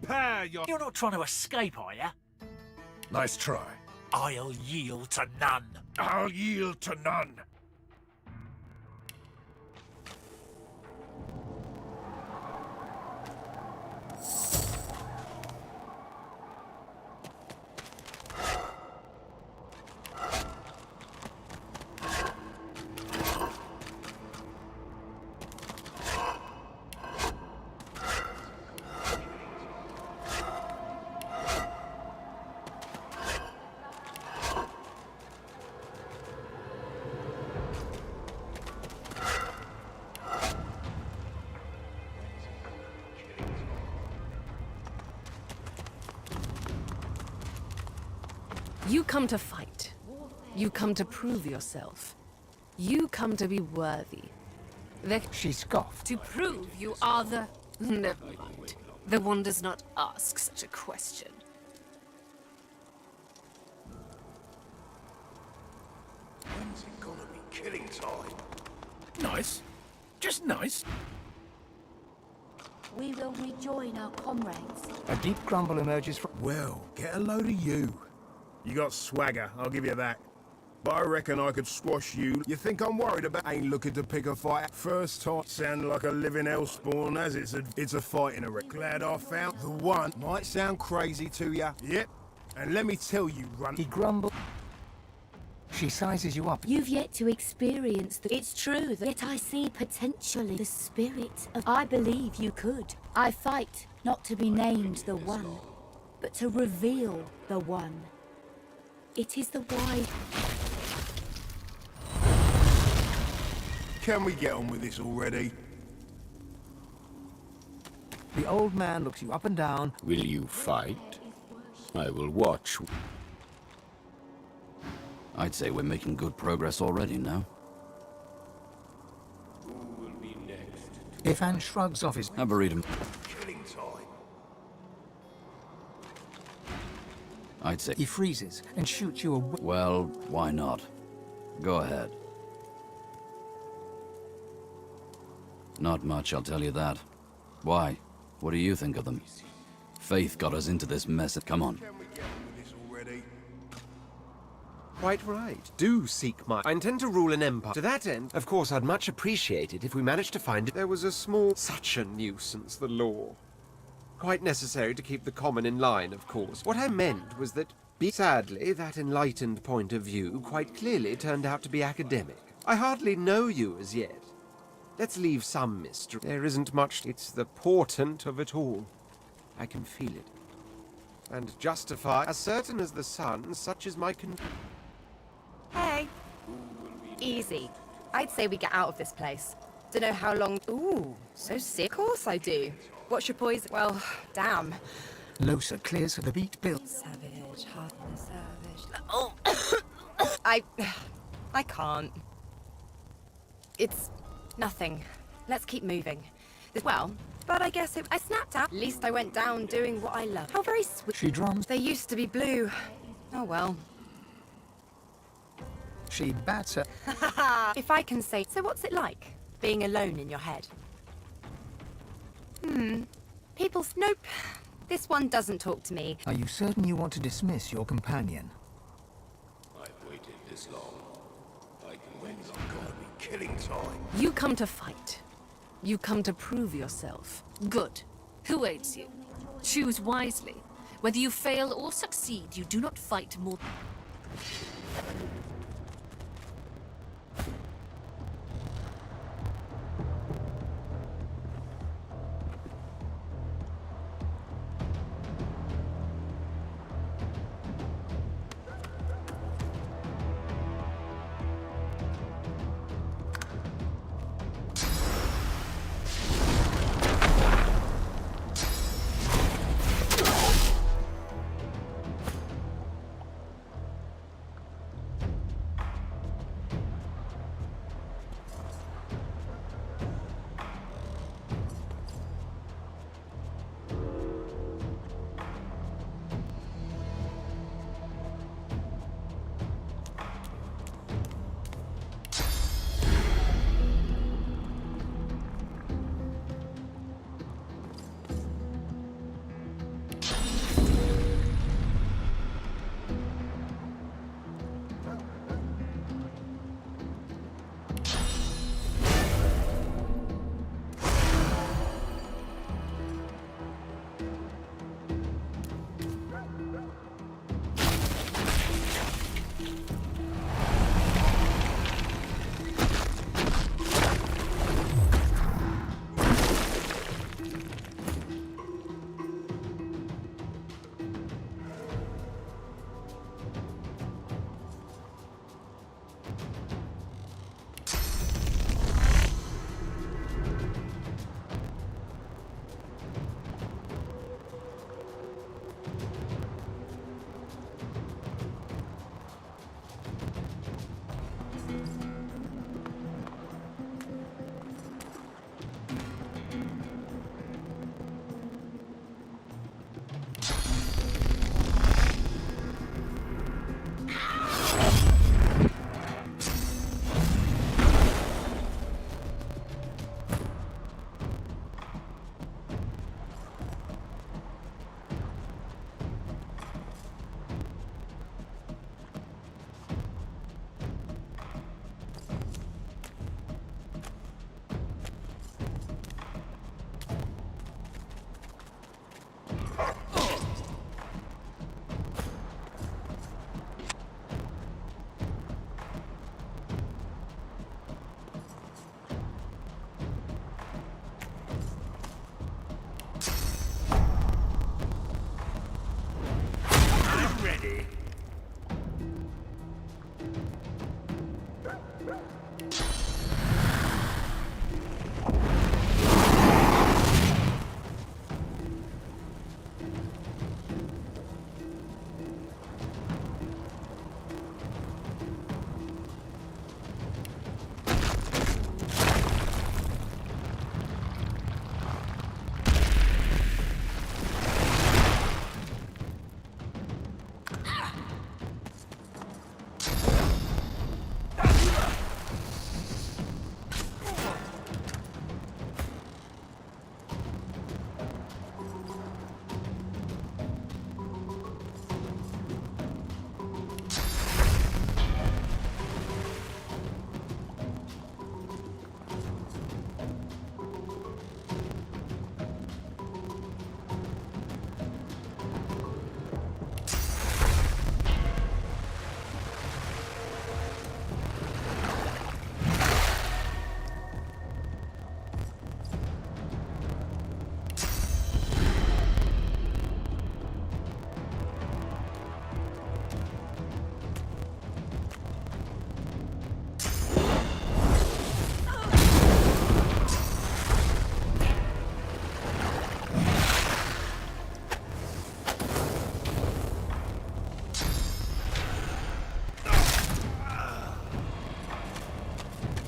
[SPEAKER 4] Prepare your...
[SPEAKER 2] You're not trying to escape, are you?
[SPEAKER 13] Nice try.
[SPEAKER 2] I'll yield to none.
[SPEAKER 13] I'll yield to none.
[SPEAKER 3] You come to fight. You come to prove yourself. You come to be worthy.
[SPEAKER 8] She scoffed.
[SPEAKER 3] To prove you are the... Never mind. The one does not ask such a question.
[SPEAKER 13] When's it gonna be killing time?
[SPEAKER 7] Nice. Just nice.
[SPEAKER 9] We will rejoin our comrades.
[SPEAKER 8] A deep grumble emerges from...
[SPEAKER 4] Well, get a load of you. You got swagger, I'll give you that. But I reckon I could squash you. You think I'm worried about... Ain't looking to pick a fight. First time, sound like a living hellspawn, as it's a fight in a wreck. Glad I found the one. Might sound crazy to ya. Yep. And let me tell you, run.
[SPEAKER 8] He grumbled. She sizes you up.
[SPEAKER 9] You've yet to experience the... It's true, that I see potentially the spirit of... I believe you could. I fight not to be named the one, but to reveal the one. It is the wide...
[SPEAKER 4] Can we get on with this already?
[SPEAKER 8] The old man looks you up and down.
[SPEAKER 19] Will you fight? I will watch.
[SPEAKER 16] I'd say we're making good progress already now.
[SPEAKER 8] Ifan shrugs off his...
[SPEAKER 16] Arboretum.
[SPEAKER 13] Killing time.
[SPEAKER 16] I'd say...
[SPEAKER 8] He freezes and shoots you away.
[SPEAKER 16] Well, why not? Go ahead. Not much, I'll tell you that. Why? What do you think of them? Faith got us into this mess. Come on.
[SPEAKER 4] Can we get on with this already?
[SPEAKER 5] Quite right. Do seek my... I intend to rule an empire. To that end, of course, I'd much appreciate it if we managed to find it. There was a small... Such a nuisance, the law. Quite necessary to keep the common in line, of course. What I meant was that... Sadly, that enlightened point of view quite clearly turned out to be academic. I hardly know you as yet. Let's leave some mystery. There isn't much. It's the portent of it all. I can feel it. And justify, as certain as the sun, such is my
[SPEAKER 12] Hey. Easy. I'd say we get out of this place. Don't know how long... Ooh, so sick. Of course I do. What's your poison? Well, damn.
[SPEAKER 8] Losa clears the beat bill.
[SPEAKER 12] Savage, heartless, savage... Oh! I can't. It's... nothing. Let's keep moving. Well, but I guess I snapped out. At least I went down doing what I love. How very sweet.
[SPEAKER 8] She drums.
[SPEAKER 12] They used to be blue. Oh well.
[SPEAKER 8] She bats her.
[SPEAKER 12] If I can say... So what's it like, being alone in your head? People... Nope. This one doesn't talk to me.
[SPEAKER 8] Are you certain you want to dismiss your companion?
[SPEAKER 13] I've waited this long. I can win. I'm gonna be killing time.
[SPEAKER 3] You come to fight. You come to prove yourself. Good. Who aids you? Choose wisely. Whether you fail or succeed, you do not fight more...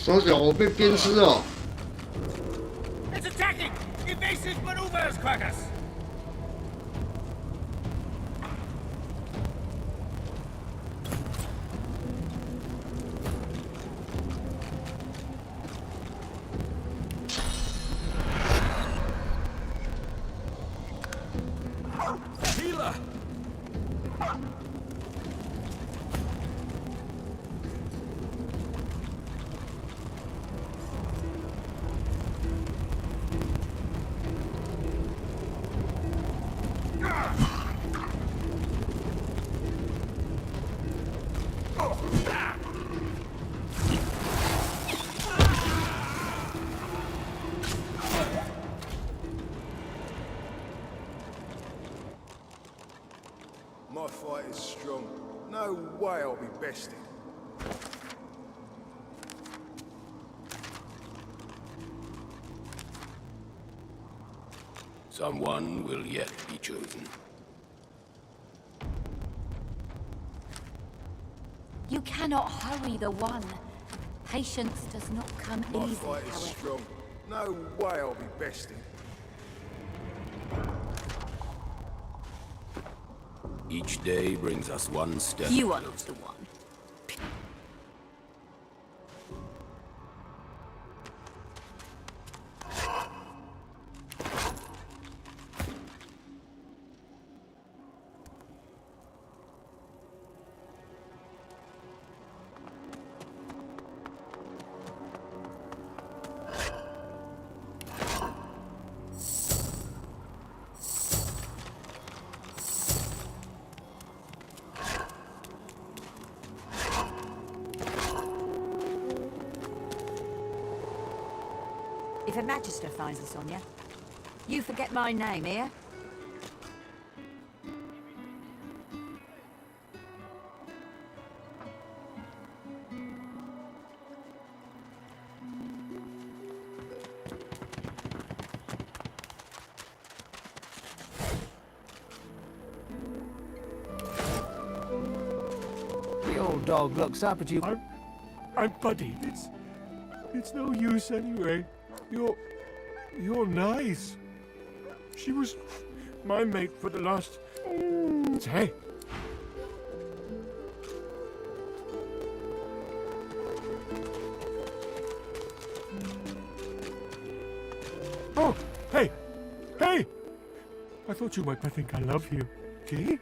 [SPEAKER 1] 手脚我被鞭尸哦。
[SPEAKER 20] It's attacking! Evasive maneuvers, Quackers!
[SPEAKER 7] Healer!
[SPEAKER 15] My fight is strong. No way I'll be bested.
[SPEAKER 13] Someone will yet be chosen.
[SPEAKER 9] You cannot hurry the one. Patience does not come
[SPEAKER 15] My
[SPEAKER 9] easy,
[SPEAKER 15] fight is
[SPEAKER 9] however.
[SPEAKER 15] strong. No way I'll be bested.
[SPEAKER 13] Each day brings us one step.
[SPEAKER 3] You are not the one.
[SPEAKER 14] If a Magister finds us on you, you forget my name here.
[SPEAKER 8] The old dog looks up at you.
[SPEAKER 7] I'm buddied. It's no use anyway. You're nice. She was my mate for the last... Hey. Oh, hey. Hey! I thought you might think I love you. Okay?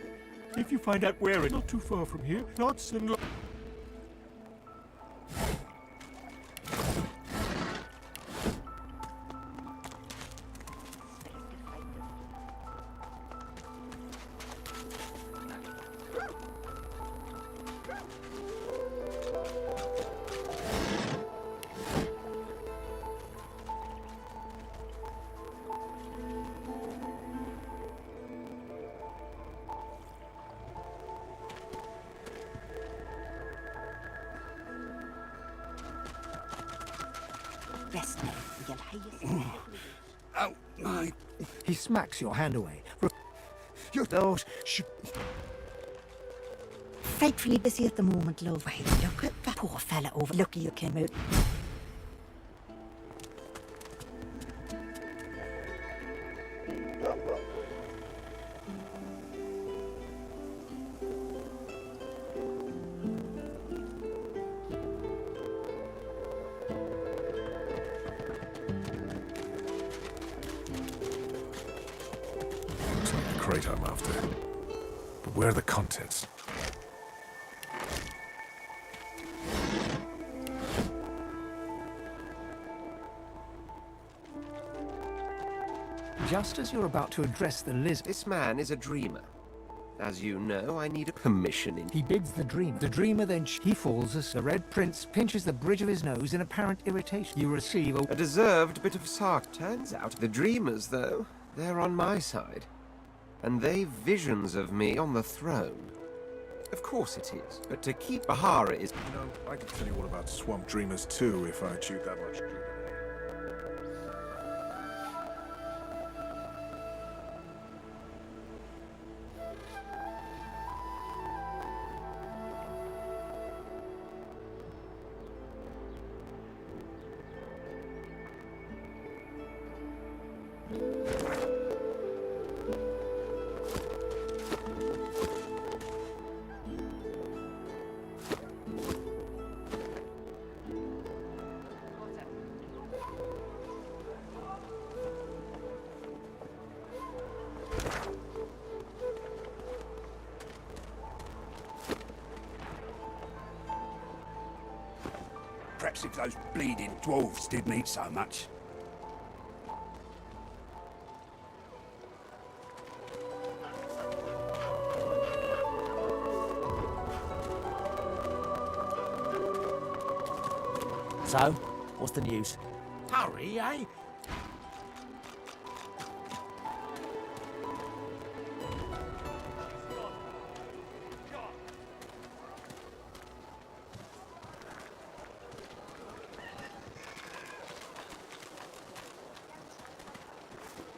[SPEAKER 7] If you find out where it's not too far from here, lots and lots...
[SPEAKER 8] Oh, my. He smacks your hand away. Your those should...
[SPEAKER 18] Frightfully busy at the moment, love. Why, look at that poor fella over. Lucky you came out.
[SPEAKER 7] Looks like the crate I'm after. But where are the contents?
[SPEAKER 8] Just as you're about to address the lizard...
[SPEAKER 5] This man is a dreamer. As you know, I need a permission in...
[SPEAKER 8] He bids the dreamer. The dreamer then... He falls as the Red Prince pinches the bridge of his nose in apparent irritation. You receive
[SPEAKER 5] a deserved bit of sark. Turns out the dreamers, though, they're on my side. And they've visions of me on the throne. Of course it is. But to keep Bahara is...
[SPEAKER 7] You know, I could tell you all about swamp dreamers too if I chewed that much.
[SPEAKER 13] nice if those bleeding dwarves didn't eat so much.
[SPEAKER 2] So, what's the news?
[SPEAKER 7] Hurry, eh?